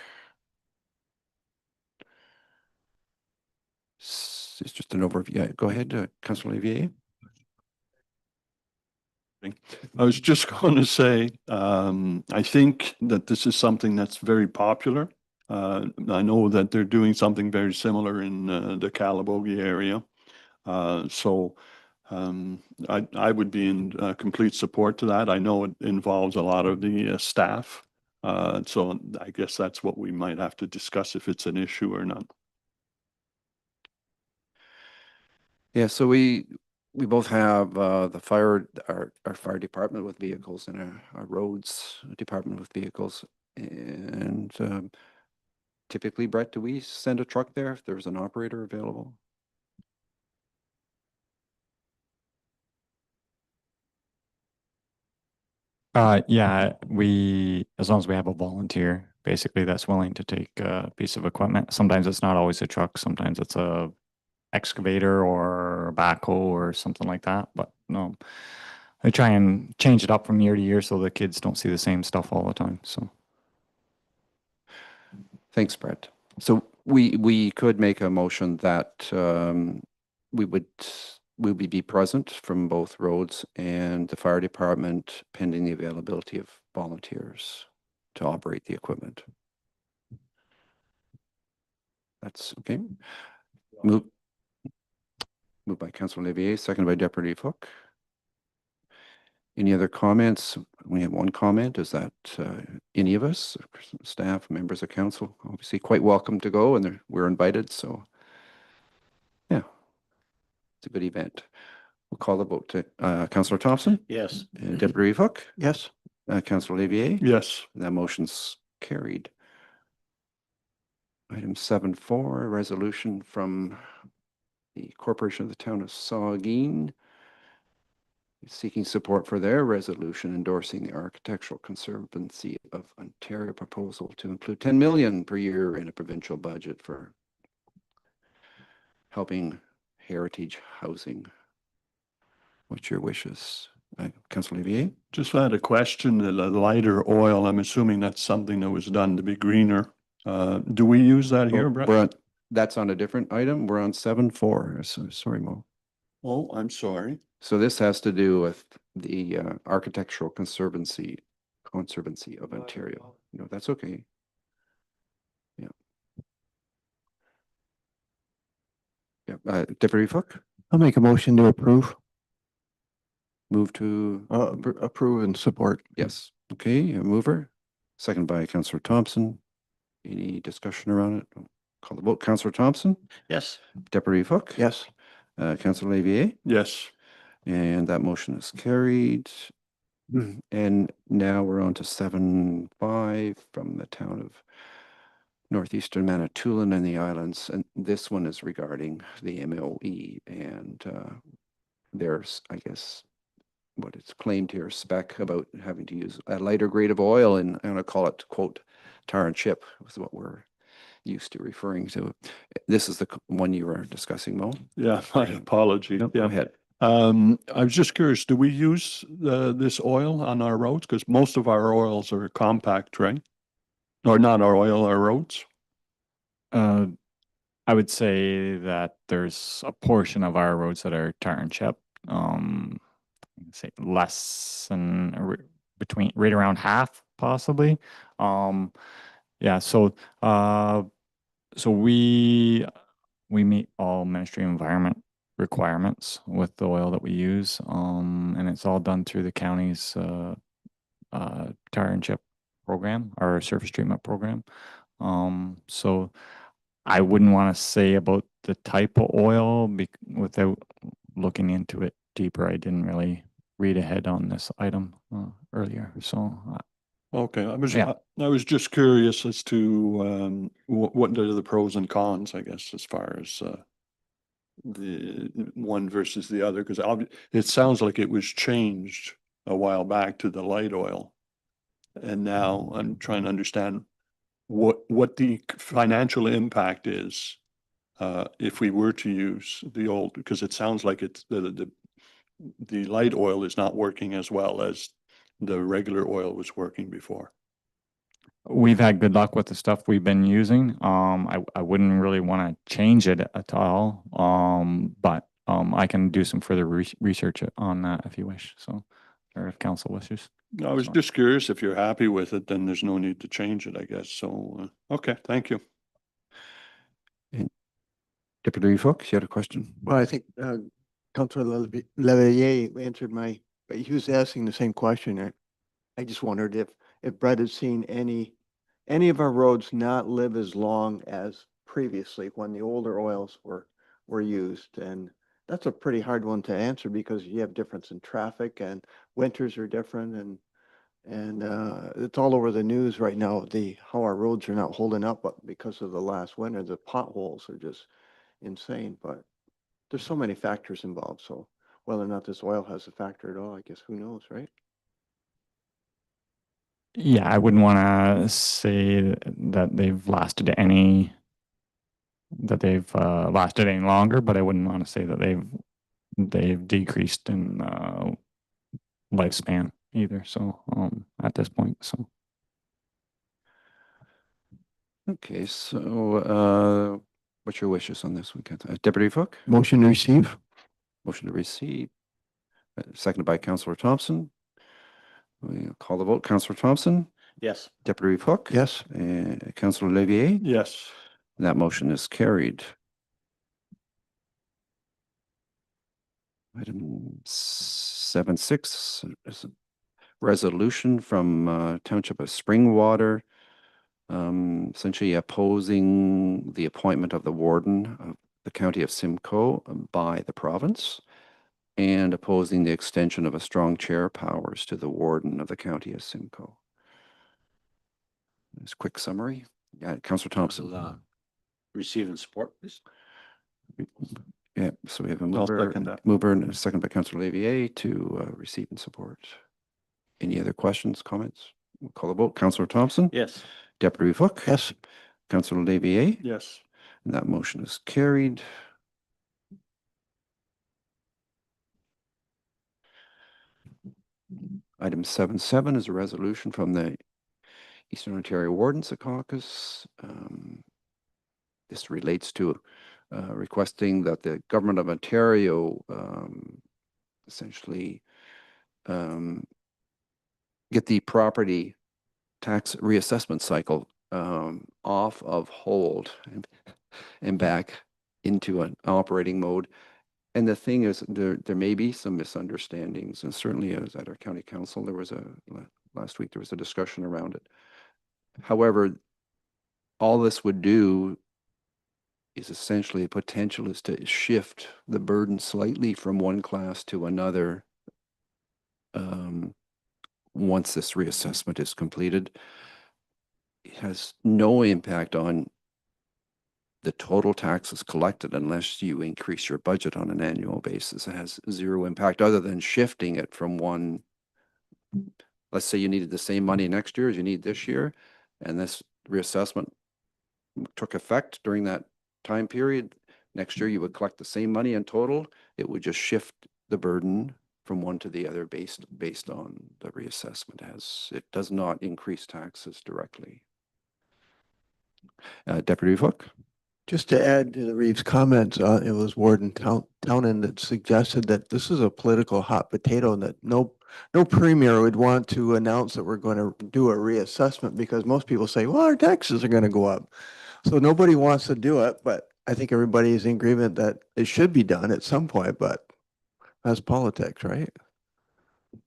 It's just an overview. Yeah, go ahead, Councillor Olivier. I was just going to say, I think that this is something that's very popular. I know that they're doing something very similar in the Calabogie area. So I would be in complete support to that. I know it involves a lot of the staff. So I guess that's what we might have to discuss if it's an issue or not. Yeah, so we both have the fire, our fire department with vehicles and our roads department with vehicles. And typically, Brett, do we send a truck there if there's an operator available? Yeah, as long as we have a volunteer, basically that's willing to take a piece of equipment. Sometimes it's not always a truck, sometimes it's a excavator or a backhoe or something like that. But no, I try and change it up from year to year so the kids don't see the same stuff all the time. So Thanks, Brett. So we could make a motion that we would be present from both roads and the fire department pending the availability of volunteers to operate the equipment. That's okay. Moved by Councillor Olivier, seconded by Deputy Cook. Any other comments? We have one comment. Is that any of us, staff, members of council, obviously quite welcome to go, and we're invited. So, yeah, it's a good event. We'll call the vote to Councillor Thompson. Yes. Deputy Hook. Yes. Councillor Olivier. Yes. And that motion's carried. Item 7.4, a resolution from the Corporation of the Town of Saugeen seeking support for their resolution endorsing the Architectural Conservancy of Ontario proposal to include 10 million per year in a provincial budget for helping heritage housing. What's your wishes? Councillor Olivier? Just had a question, the lighter oil, I'm assuming that's something that was done to be greener. Do we use that here, Brett? That's on a different item. We're on 7.4. So, sorry, Mo. Oh, I'm sorry. So this has to do with the Architectural Conservancy of Ontario. No, that's okay. Yeah. Yeah. Deputy Cook? I'll make a motion to approve. Move to Approve and support. yes. Okay, a mover. Second by Councillor Thompson. Any discussion around it? Call the vote. Councillor Thompson? Yes. Deputy Cook? Yes. Councillor Olivier? Yes. And that motion is carried. And now we're on to 7.5 from the town of Northeastern Manitoulin and the Islands. And this one is regarding the MOE. And there's, I guess, what it's claimed here, spec about having to use a lighter grade of oil, and I'm gonna call it, quote, tar and chip, is what we're used to referring to. This is the one you were discussing, Mo? Yeah, my apology. No, go Yeah. ahead. I was just curious, do we use this oil on our roads? Because most of our oils are compact, right? Or not our oil, our roads? I would say that there's a portion of our roads that are tar and chip. Say less than between right around half, possibly. Yeah. So we meet all Ministry of Environment requirements with the oil that we use, and it's all done through the county's tar and chip program, our surface treatment program. So I wouldn't want to say about the type of oil without looking into it deeper. I didn't really read ahead on this item earlier. So Okay, Yeah. I was just curious as to what are the pros and cons, I guess, as far as the one versus the other, because it sounds like it was changed a while back to the light oil. And now I'm trying to understand what the financial impact is if we were to use the old, because it sounds like it's the light oil is not working as well as the regular oil was working before. we've had good luck with the stuff we've been using. I wouldn't really want to change it at all. But I can do some further research on that if you wish. So, or if council wishes. I was So- just curious, if you're happy with it, then there's no need to change it, I guess. So, okay, thank you. Deputy Fook, you had a question? Well, I think Councillor Leveille answered but he was asking the same question. I just wondered if Brett had seen any of our roads not live as long as previously when the older oils were used. And that's a pretty hard one to answer because you have difference in traffic and winters are different, and it's all over the news right now, how our roads are not holding up, but because of the last winter, the potholes are just insane. But there's so many factors involved, so whether or not this oil has a factor at all, I guess, who knows, right? Yeah, I wouldn't want to say that they've lasted any longer, but I wouldn't want to say that they've decreased in lifespan either. So at this point, so Okay, so what's your wishes on this one, Deputy Fook? Motion to receive? Motion to receive, seconded by Councillor Thompson. We'll call the vote. Councillor Thompson, Yes. Deputy Fook? Yes. Councillor Levier? Yes. That motion is carried. Item 7.6 is a resolution from Township of Springwater, essentially opposing the appointment of the warden of the county of Simcoe by the province, and opposing the extension of a strong chair powers to the warden of the county of Simcoe. This quick summary. Yeah, Councillor Thompson. Receive and support, please. Yeah, so we have a I'll second that. mover and a second by Councillor Levier to receive and support. Any other questions, comments? We'll call the vote. Councillor Thompson? Yes. Deputy Fook? Yes. Councillor Levier? Yes. And that motion is carried. Item 7.7 is a resolution from the Eastern Ontario Wardens Caucus. This relates to requesting that the Government of Ontario essentially get the property tax reassessment cycle off of hold and back into an operating mode. And the thing is, there may be some misunderstandings, and certainly as at our county council, last week there was a discussion around it. However, all this would do is essentially a potential is to shift the burden slightly from one class to another once this reassessment is completed. It has no impact on the total taxes collected unless you increase your budget on an annual basis. It has zero impact other than shifting it from one. Let's say you needed the same money next year as you need this year, and this reassessment took effect during that time period. Next year, you would collect the same money in total. It would just shift the burden from one to the other based on the reassessment, as it does not increase taxes directly. Deputy Hook? Just to add to the Reeves comments, it was Warden Townend that suggested that this is a political hot potato and that no premier would want to announce that we're going to do a reassessment because most people say, well, our taxes are going to go up. So nobody wants to do it, but I think everybody is in agreement that it should be done at some point, but that's politics, right?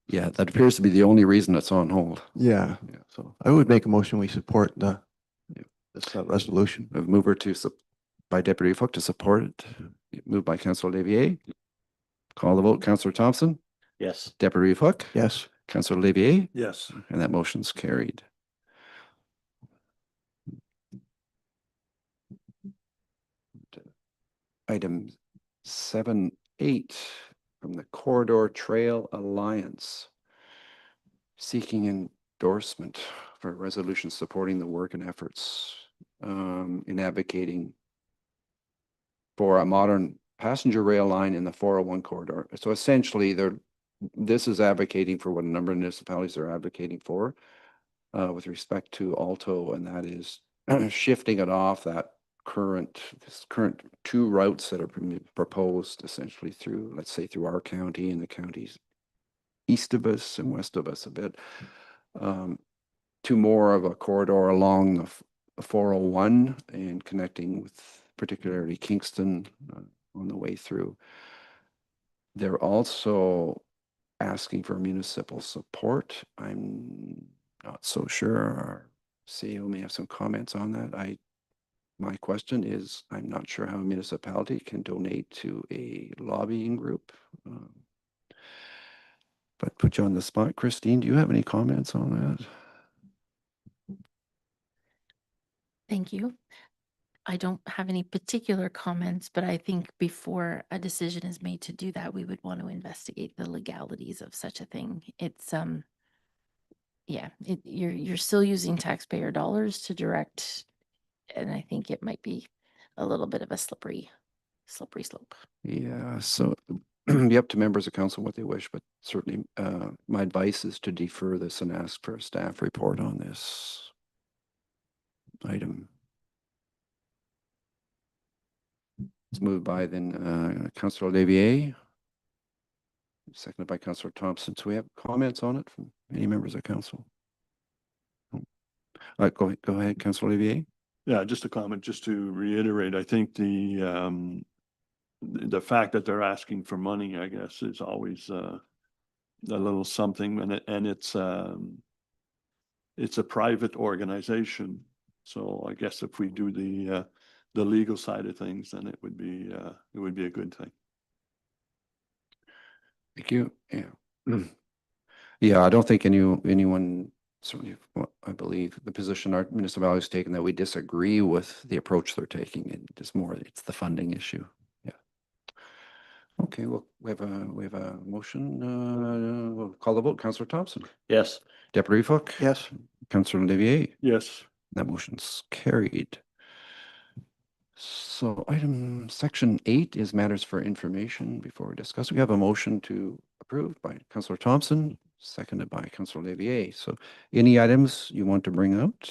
Yeah, that appears to be the only reason it's on hold. Yeah. Yeah. So I would make a motion, we support this resolution. A mover by Deputy Hook to support it. Moved by Councillor Levier. Call the vote. Councillor Thompson? Yes. Deputy Hook? Yes. Councillor Levier? Yes. And that motion's carried. Item 7.8 from the Corridor Trail Alliance, seeking endorsement for a resolution supporting the work and efforts in advocating for a modern passenger rail line in the 401 corridor. So essentially, this is advocating for what a number of municipalities are advocating for with respect to Alto, and that is shifting it off that current two routes that are proposed essentially through, let's say, through our county and the counties east of us and west of us a bit, to more of a corridor along the 401 and connecting with particularly Kingston on the way through. They're also asking for municipal support. I'm not so sure. Our CEO may have some comments on that. My question is, I'm not sure how a municipality can donate to a lobbying group. But put you on the spot. Christine, do you have any comments on that? Thank you. I don't have any particular comments, but I think before a decision is made to do that, we would want to investigate the legalities of such a thing. It's you're still using taxpayer dollars to direct, and I think it might be a little bit of a slippery slope. Yeah, so be up to members of council what they wish, but certainly my advice is to defer this and ask for a staff report on this item. It's moved by then Councillor Levier, seconded by Councillor Thompson. So we have comments on it from any members of council. Go ahead, Councillor Levier. Yeah, just a comment, just to reiterate, I think the fact that they're asking for money, I guess, is always a little something, and it's a private organization. So I guess if we do the legal side of things, then it would be a good thing. Thank you. Yeah. Yeah, I don't think anyone, certainly, I believe the position our municipality has taken that we disagree with the approach they're taking. It's the funding issue. Yeah. Okay, well, we have a motion. We'll call the vote. Councillor Thompson. Yes. Deputy Hook. Yes. Councillor Olivier. Yes. That motion's carried. So section 8 is matters for information before we discuss. We have a motion to approve by Councillor Thompson, seconded by Councillor Levier. So any items you want to bring out?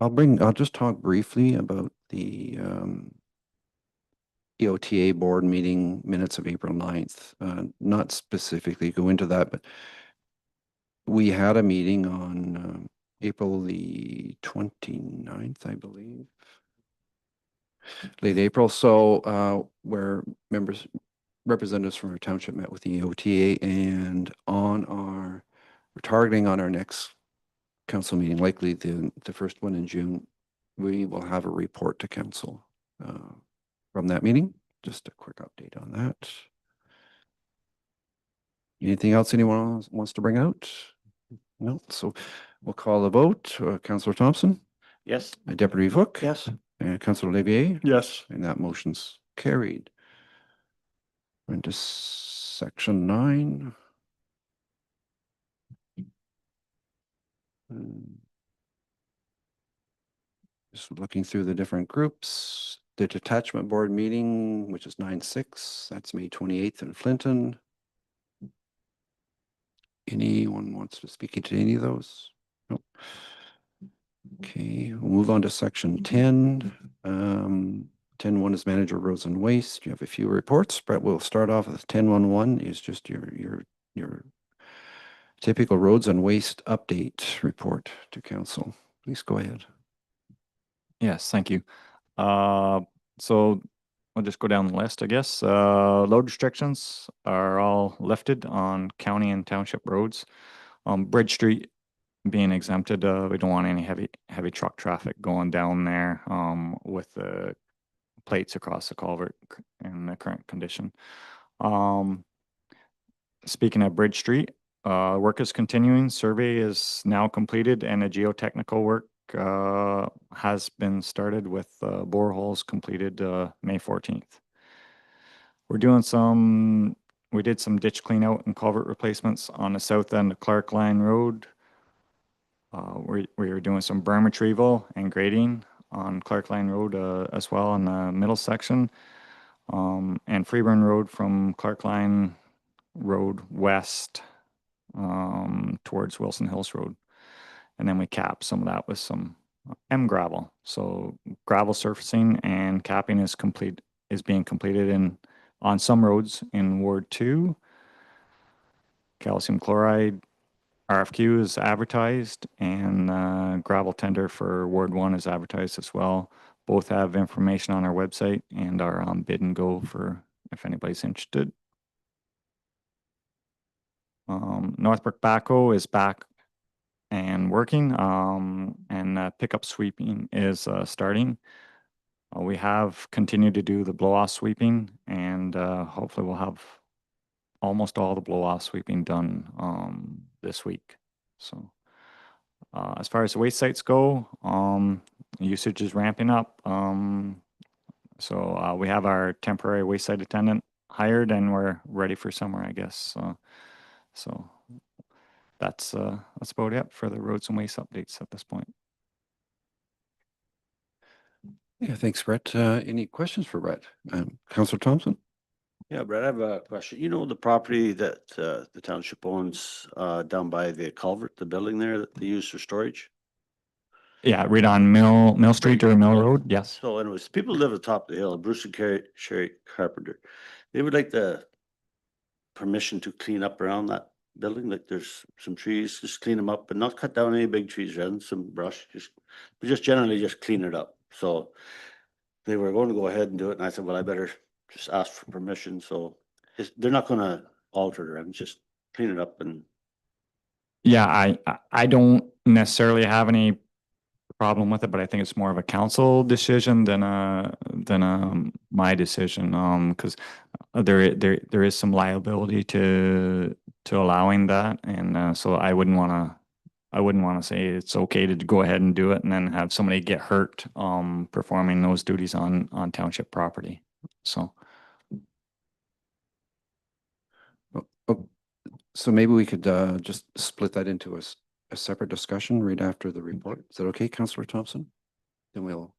I'll just talk briefly about the EOTA board meeting minutes of April 9th. Not specifically go into that, but we had a meeting on April the 29th, I believe. Late April. So where representatives from our township met with the EOTA, and we're targeting on our next council meeting, likely the first one in June, we will have a report to council from that meeting. Just a quick update on that. Anything else anyone wants to bring out? No, so we'll call the vote. Councillor Thompson, Yes. Deputy Hook. Yes. And Councillor Olivier, Yes. and that motion's carried. Into section 9. Just looking through the different groups, the detachment board meeting, which is 9/6, that's May 28th in Flinton. Anyone wants to speak to any of those? Nope. Okay, we'll move on to section 10. 10.1 is manager roads and waste. You have a few reports, but we'll start off with 10.11 is just your typical roads and waste update report to council. Please go ahead. Yes, thank you. So I'll just go down the list, I guess. Load restrictions are all lifted on county and township roads. Bridge Street being exempted, we don't want any heavy truck traffic going down there with the plates across the culvert in the current condition. Speaking of Bridge Street, work is continuing. Survey is now completed and a geotechnical work has been started with boreholes completed May 14th. We did some ditch clean out and culvert replacements on the south end of Clark Line Road. We were doing some berm retrieval and grading on Clark Line Road as well in the middle section. And Freeburn Road from Clark Line Road west towards Wilson Hills Road. And then we cap some of that with some M gravel. So gravel surfacing and capping is being completed on some roads in Ward 2. Calcium chloride RFQ is advertised and gravel tender for Ward 1 is advertised as well. Both have information on our website and are on bid and go for if anybody's interested. Northbrook Backhoe is back and working, and pickup sweeping is starting. We have continued to do the blow-off sweeping, and hopefully we'll have almost all the blow-off sweeping done this week. So as far as the waste sites go, usage is ramping up. So we have our temporary waste site attendant hired, and we're ready for summer, I guess. So that's about it for the roads and waste updates at this point. Yeah, thanks, Brett. Any questions for Brett? Councillor Thompson? Yeah, Brett, I have a question. You know, the property that the township owns down by the culvert, the building there that they use for storage? Yeah, right on Mill Street or Mill Road. Yes. So anyways, people live at the top of the hill, Bruce and Sherry Carpenter. They would like the permission to clean up around that building, like there's some trees, just clean them up, but not cut down any big trees, and some brush, just generally just clean it up. So they were going to go ahead and do it, and I said, well, I better just ask for permission. So they're not going to alter it, and just clean it up. And Yeah, I don't necessarily have any problem with it, but I think it's more of a council decision than my decision. Because there is some liability to allowing that, and so I wouldn't want to say it's okay to go ahead and do it and then have somebody get hurt performing those duties on township property. So. So maybe we could just split that into a separate discussion right after the report. Is that okay, Councillor Thompson? Then we'll.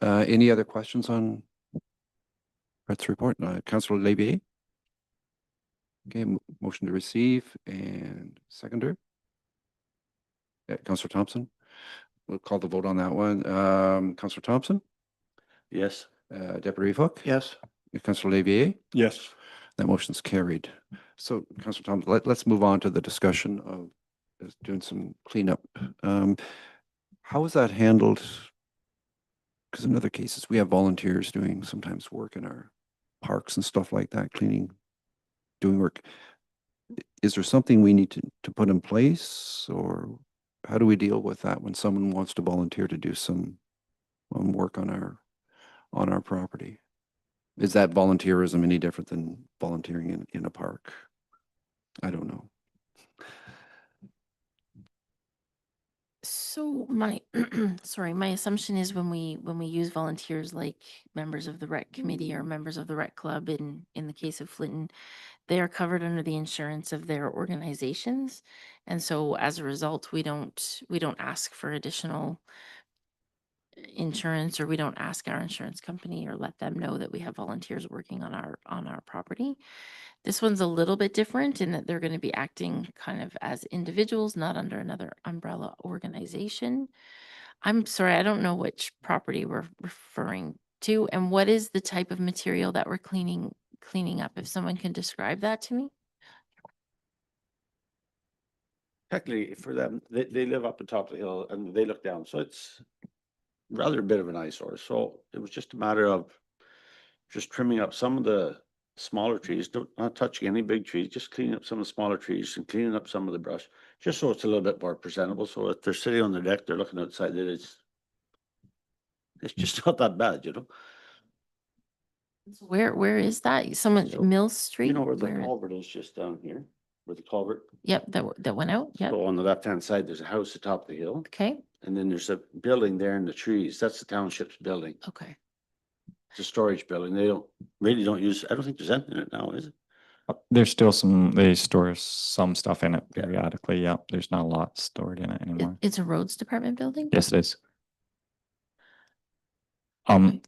Any other questions on Brett's report? Councillor Lebier? Okay, motion to receive and seconder. Councillor Thompson? We'll call the vote on that one. Councillor Thompson? yes, Deputy Hook? Yes. Councillor Lebier? Yes. That motion's carried. So, Councillor Thompson, let's move on to the discussion of doing some cleanup. How is that handled? Because in other cases, we have volunteers doing sometimes work in our parks and stuff like that, doing work. Is there something we need to put in place, or how do we deal with that when someone wants to volunteer to do some work on our property? Is that volunteerism any different than volunteering in a park? I don't know. So my, sorry, my assumption is when we use volunteers like members of the rec committee or members of the rec club in the case of Flinton, they are covered under the insurance of their organizations. And so as a result, we don't ask for additional insurance, or we don't ask our insurance company or let them know that we have volunteers working on our property. This one's a little bit different in that they're going to be acting kind of as individuals, not under another umbrella organization. I'm sorry, I don't know which property we're referring to, and what is the type of material that we're cleaning up, if someone can describe that to me? Technically, for them, they live up on top of the hill and they look down, so it's rather a bit of an eyesore. So it was just a matter of just trimming up some of the smaller trees, not touching any big trees, just cleaning up some of the smaller trees and cleaning up some of the brush, just so it's a little bit more presentable. So if they're sitting on the deck, they're looking outside, it's just not that bad, you know? So where is that? Someone, So, Mill Street? You know where the Where- culvert is, just down here, where the culvert. Yep, that went out, yep, So on the left-hand side, there's a house atop the hill, okay, and then there's a building there in the trees. That's the township's building. okay. It's a storage building. They don't use, I don't think there's anything in it now, is it? There's still they store some stuff in it Yeah. periodically. Yeah, there's not a lot stored in it anymore. It's a roads department building? Yes, it is. Okay.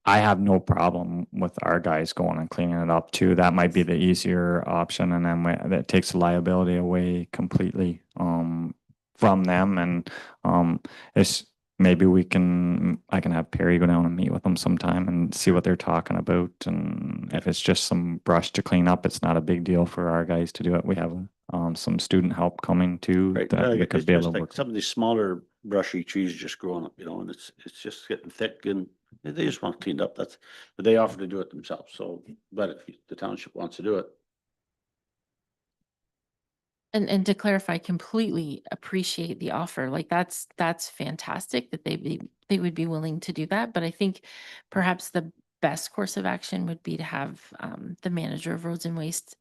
I have no problem with our guys going and cleaning it up too. That might be the easier option, and then that takes the liability away completely from them. And it's maybe I can have Perry go down and meet with them sometime and see what they're talking about. And if it's just some brush to clean up, it's not a big deal for our guys to do it. We have some student help coming too Right, that we could it's be able just to like work. some of these smaller brushy trees just growing up, you know, and it's just getting thick and they just want cleaned up. But they offer to do it themselves. So, but if the township wants to do it, And to clarify, completely appreciate the offer. Like that's fantastic that they would be willing to do that. But I think perhaps the best course of action would be to have the manager of roads and waste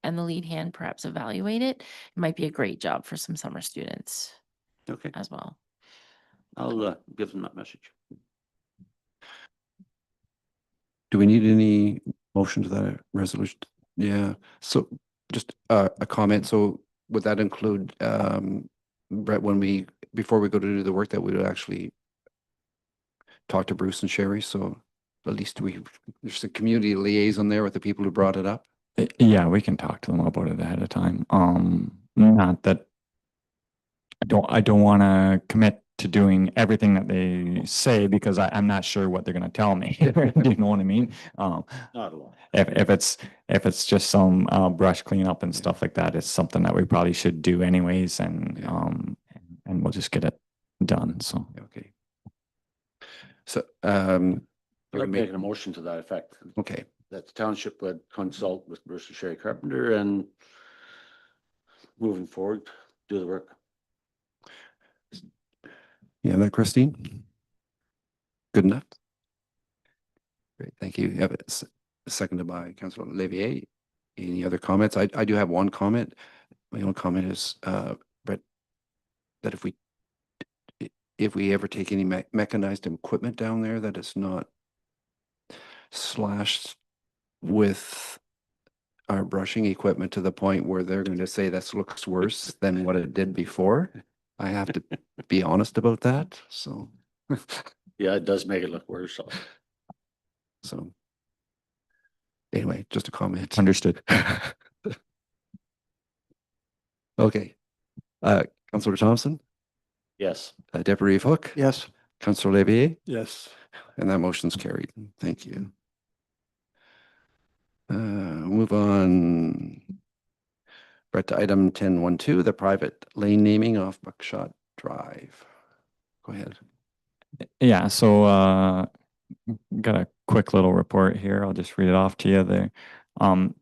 and the lead hand perhaps evaluate it. It might be a great job for some summer students okay, as well. I'll give them that message. Do we need any motion to that resolution? Yeah, so just a comment. So would that include, Brett, before we go to do the work, that we would actually talk to Bruce and Sherry? So at least there's a community liaison there with the people who brought it up. Yeah, we can talk to them about it ahead of time. Not that I don't want to commit to doing everything that they say because I'm not sure what they're going to tell me. Do you know what I mean? Not a lot. If it's just some brush cleanup and stuff like that, it's something that we probably should do anyways, and we'll just get it done. So Okay. So, I'd like make- making a motion to that effect, okay, that the township would consult with Bruce and Sherry Carpenter and moving forward, do the work. yeah, that Christine? Good enough? Great, thank you. Have it seconded by Councillor Levier. Any other comments? I do have one comment. My own comment is, Brett, that if we ever take any mechanized equipment down there that is not slashed with our brushing equipment to the point where they're going to say this looks worse than what it did before, I have to be honest about that. So, Yeah, it does make it look worse. so anyway, just a comment. understood. Okay. Councillor Thompson, Yes. Deputy Reeve Hook, Yes. Councillor Levier, Yes. and that motion's carried. Thank you. Move on. Right to item 10.12, the private lane naming off Buckshot Drive. Go ahead. Yeah, so got a quick little report here. I'll just read it off to you there. On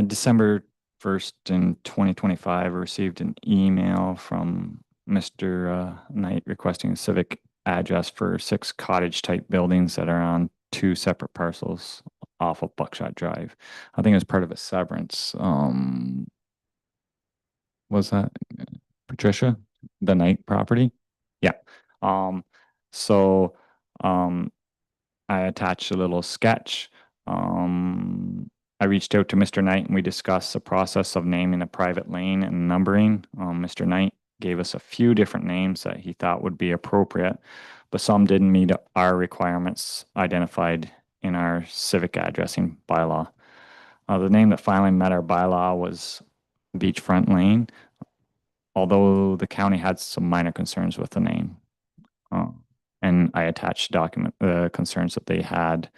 December 1st in 2025, I received an email from Mr. Knight requesting a civic address for 6 cottage type buildings that are on 2 separate parcels off of Buckshot Drive. I think it was part of a severance. Was that Patricia, the Knight property? Yeah. Um, so I attached a little sketch. I reached out to Mr. Knight and we discussed the process of naming a private lane and numbering. Mr. Knight gave us a few different names that he thought would be appropriate, but some didn't meet our requirements identified in our civic addressing bylaw. The name that finally met our bylaw was Beachfront Lane, although the county had some minor concerns with the name. And I attached document the concerns that they had.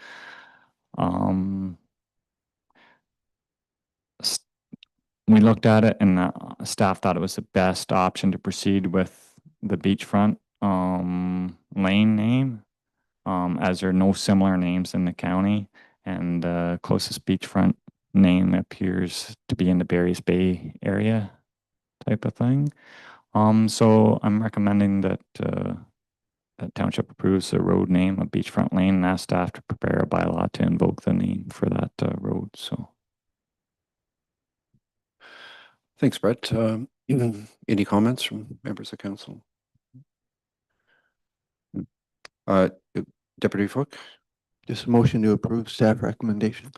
We looked at it and staff thought it was the best option to proceed with the beachfront lane name, as there are no similar names in the county, and the closest beachfront name appears to be in the Barry's Bay area type of thing. So I'm recommending that that township approves the road name of Beachfront Lane and ask staff to prepare a bylaw to invoke the name for that road. So Thanks, Brett. Any comments from members of council? Deputy Cook, Just a motion to approve staff recommendation.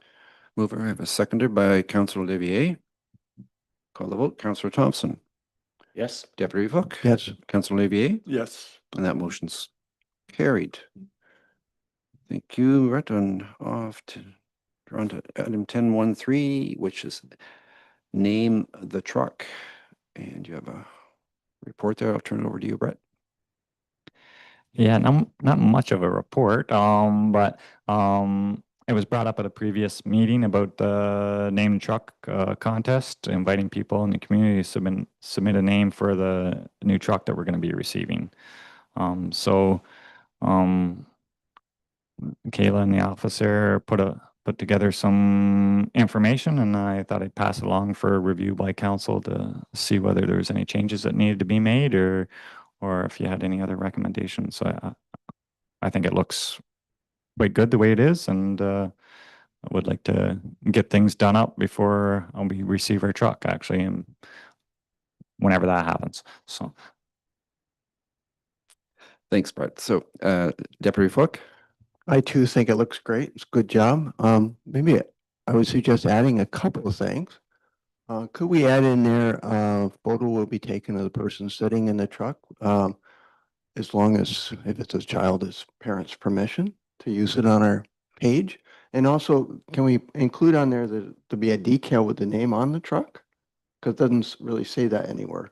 mover, I have a seconder by Councillor Olivier. Call the vote. Councillor Thompson, Yes. Deputy Cook. Yes. Councillor Olivier, Yes. and that motion's carried. Thank you, Brett. And we're on to item 10.13, which is name the truck. And you have a report there. I'll turn it over to you, Brett. yeah, not much of a report, but it was brought up at a previous meeting about the name and truck contest, inviting people in the community to submit a name for the new truck that we're going to be receiving. So Kayla and the officer put together some information, and I thought I'd pass it along for review by council to see whether there was any changes that needed to be made, or if you had any other recommendations. So I think it looks quite good the way it is, and I would like to get things done up before we receive our truck, actually, and whenever that happens. So Thanks, Brett. So Deputy Cook. I too think it looks great. It's a good job. Maybe I would suggest adding a couple of things. Could we add in there, photo will be taken of the person sitting in the truck, as long as, if it's a child, his parents' permission to use it on our page? And also, can we include on there that to be a decal with the name on the truck? Because it doesn't really say that anywhere.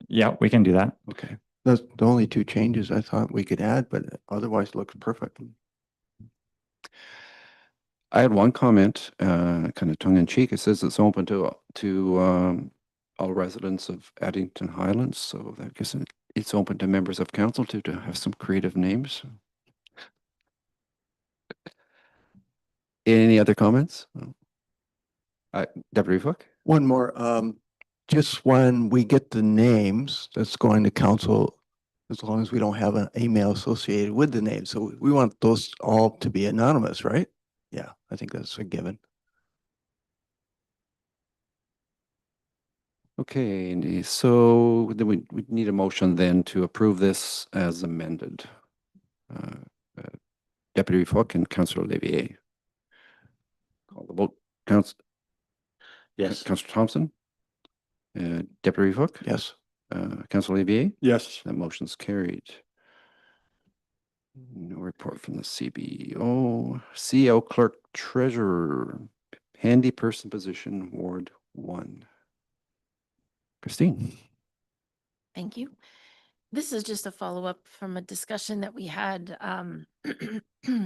yeah, we can do that. Okay. That's the only two changes I thought we could add, but otherwise it looks perfect. I had one comment, kind of tongue in cheek. It says it's open to all residents of Addington Highlands. So I guess it's open to members of council to have some creative names. Any other comments? Deputy Cook? One more, just when we get the names that's going to council, as long as we don't have an email associated with the name. So we want those all to be anonymous, right? Yeah, I think that's a given. Okay, and so then we need a motion then to approve this as amended. Deputy Cook and Councillor Olivier. Call the vote. Yes. Councillor Thompson? Deputy Cook? Yes. Councillor Olivier? Yes. That motion's carried. No report from the CBO. CO Clerk Treasurer, handy person position, Ward 1. Christine? Thank you. This is just a follow-up from a discussion that we had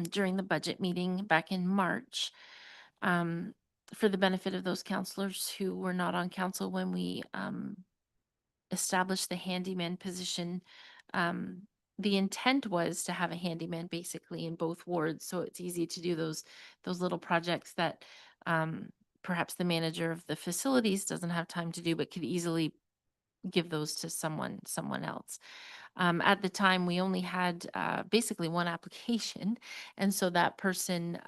during the budget meeting back in March. For the benefit of those counselors who were not on council when we established the handyman position, the intent was to have a handyman basically in both wards, so it's easy to do those little projects that perhaps the manager of the facilities doesn't have time to do, but could easily give those to someone else. At the time, we only had basically one application, and so that person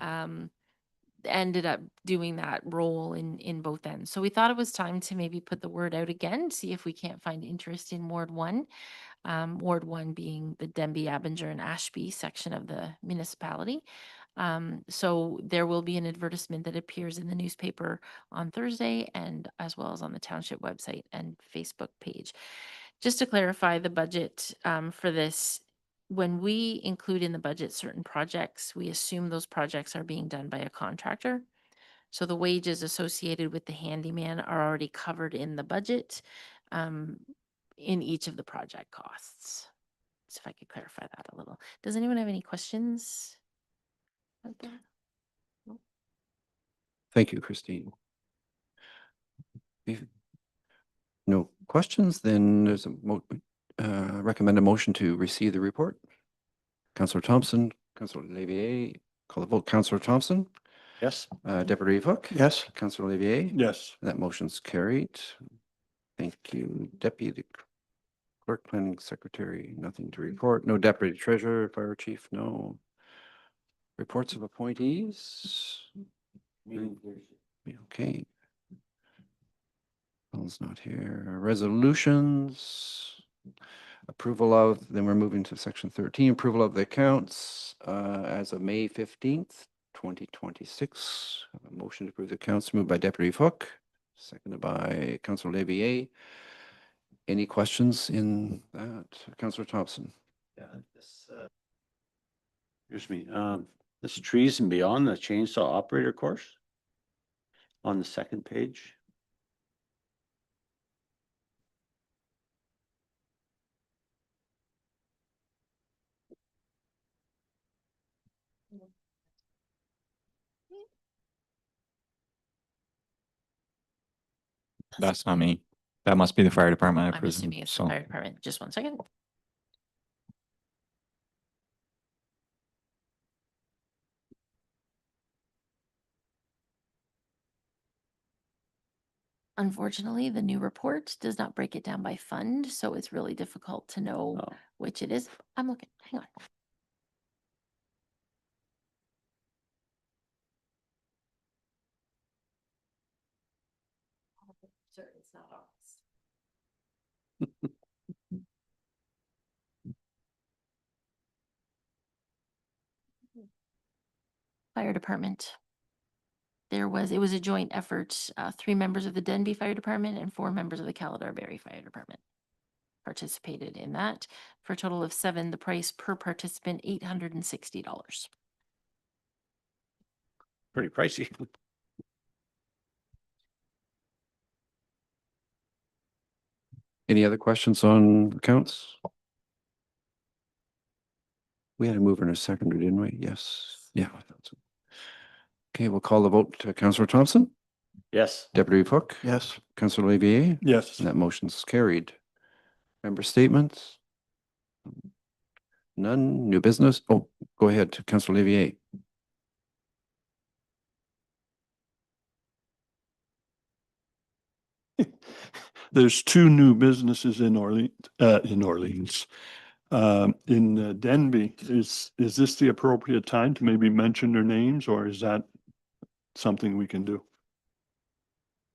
ended up doing that role in both ends. So we thought it was time to maybe put the word out again, see if we can't find interest in Ward 1. Ward 1 being the Denbigh, Abinger, and Ashby section of the municipality. So there will be an advertisement that appears in the newspaper on Thursday, and as well as on the township website and Facebook page. Just to clarify the budget for this, when we include in the budget certain projects, we assume those projects are being done by a contractor. So the wages associated with the handyman are already covered in the budget in each of the project costs. So if I could clarify that a little. Does anyone have any questions about that? Thank you, Christine. If no questions, then there's a recommend a motion to receive the report. Councillor Thompson, Councillor Levier, call the vote. Councillor Thompson, Yes. Deputy Hook. Yes. Councillor Levier. Yes. That motion's carried. Thank you, Deputy Clerk, Planning Secretary, nothing to report. No Deputy Treasurer, Fire Chief, no. Reports of appointees. Okay. Bill's not here. Resolutions. Approval of, then we're moving to section 13, approval of the accounts as of May 15th, 2026. A motion to approve the accounts moved by Deputy Hook, seconded by Councillor Levier. Any questions in that? Councillor Thompson? Yeah, this, excuse me, this Trees and Beyond, the chainsaw operator course on the second page. That's not me. That must be the fire department, I I'm presume. assuming it's the So fire department. Just one second. Unfortunately, the new report does not break it down by fund, so it's really difficult to know Oh. which it is. I'm looking, hang on. Sure, it's not ours. Fire department. It was a joint effort, 3 members of the Denbigh Fire Department and 4 members of the Caladarberry Fire Department participated in that for a total of 7. The price per participant, $860. Pretty pricey. Any other questions on accounts? We had a mover and a seconder, didn't we? Yes. Yeah. I thought so. Okay, we'll call the vote to Councillor Thompson, Yes. Deputy Hook. Yes. Councillor Levier. Yes. And that motion's carried. Member statements? None. New business? Oh, go ahead, Councillor Levier. There's 2 new businesses in Orleans. In Denbigh. Is this the appropriate time to maybe mention their names, or is that something we can do?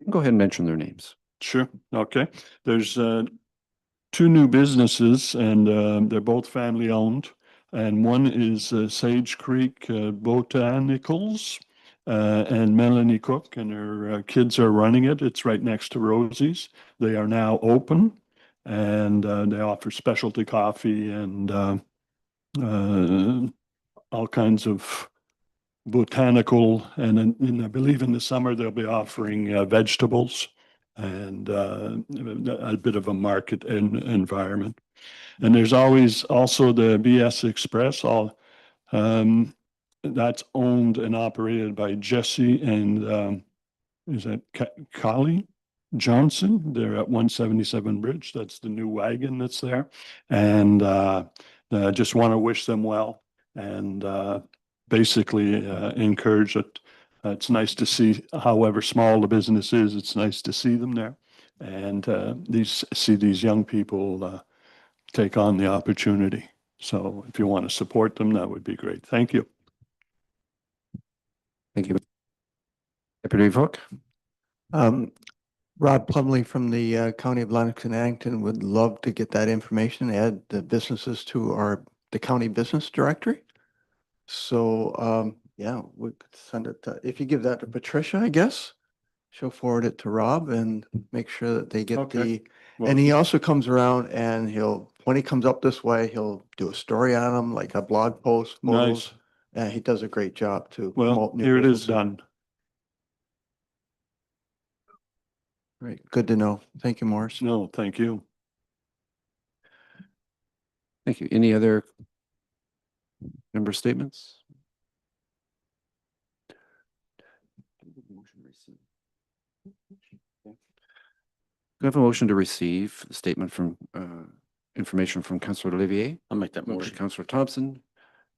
Go ahead and mention their names. Sure. Okay. There's 2 new businesses, and they're both family owned. And one is Sage Creek Botanicals, and Melanie Cook and her kids are running it. It's right next to Rosie's. They are now open, and they offer specialty coffee and all kinds of botanical, and I believe in the summer they'll be offering vegetables and a bit of a market environment. And there's always also the BS Express, that's owned and operated by Jesse and is that Collie Johnson? They're at 177 Bridge. That's the new wagon that's there. And I just want to wish them well and basically encourage it. It's nice to see, however small the business is, it's nice to see them there. And see these young people take on the opportunity. So if you want to support them, that would be great. Thank you. Thank you. Deputy Reeve Hook? Rod Plumley from the County of Lennox and Addington would love to get that information, add the businesses to the county business directory. So, yeah, we could send it to, if you give that to Patricia, I guess, she'll forward it to Rob and make sure that they get Okay. and he also comes around and when he comes up this way, he'll do a story on them, like a blog post, photos. Nice. And he does a great job to Well, promote new here it is businesses. done. Great, good to know. Thank you, Morris. No, thank you. Thank you. Any other member statements? We have a motion to receive the statement from, information from Councillor Olivier. I'll make that Moved by motion. Councillor Thompson,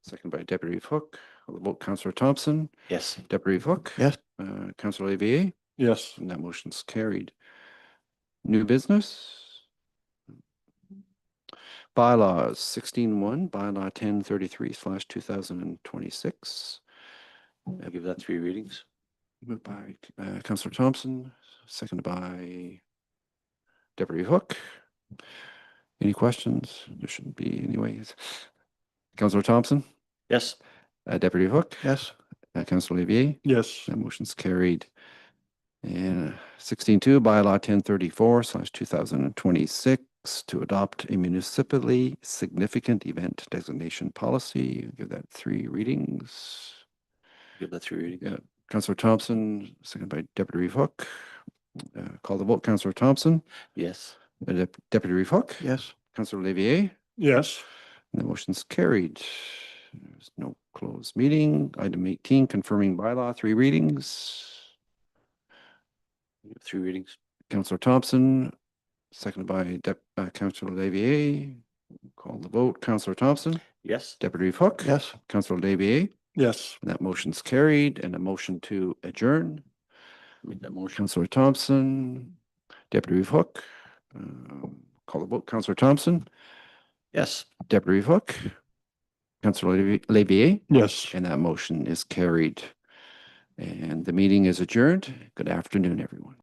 second by Deputy Reeve Hook. I'll vote Councillor Thompson, Yes. Deputy Reeve Hook. Yes. Councillor Olivier, Yes. and that motion's carried. New business? Bylaws 16.1, bylaw 1033/2026. I'll give that 3 readings. Moved by Councillor Thompson, seconded by Deputy Hook. Any questions? There shouldn't be anyways. Councillor Thompson, Yes. Deputy Hook, Yes. Councillor Olivier, Yes. that motion's carried. And 16.2, bylaw 1034/2026 to adopt a municipally significant event designation policy. Give that 3 readings. Give that 3 readings. Yeah, Councillor Thompson, seconded by Deputy Reeve Hook. Call the vote. Councillor Thompson, Yes. Deputy Reeve Hook. Yes. Councillor Olivier, Yes. and the motion's carried. There's no closed meeting. Item 18, confirming bylaw, 3 readings. 3 readings. Councillor Thompson, seconded by Councillor Olivier. Call the vote. Councillor Thompson, Yes. Deputy Reeve Hook. Yes. Councillor Olivier, Yes. and that motion's carried. And a motion to adjourn. Make that motion. Councillor Thompson, Deputy Reeve Hook. Call the vote. Councillor Thompson, Yes. Deputy Reeve Hook. Councillor Olivier, Yes. and that motion is carried. And the meeting is adjourned. Good afternoon, everyone.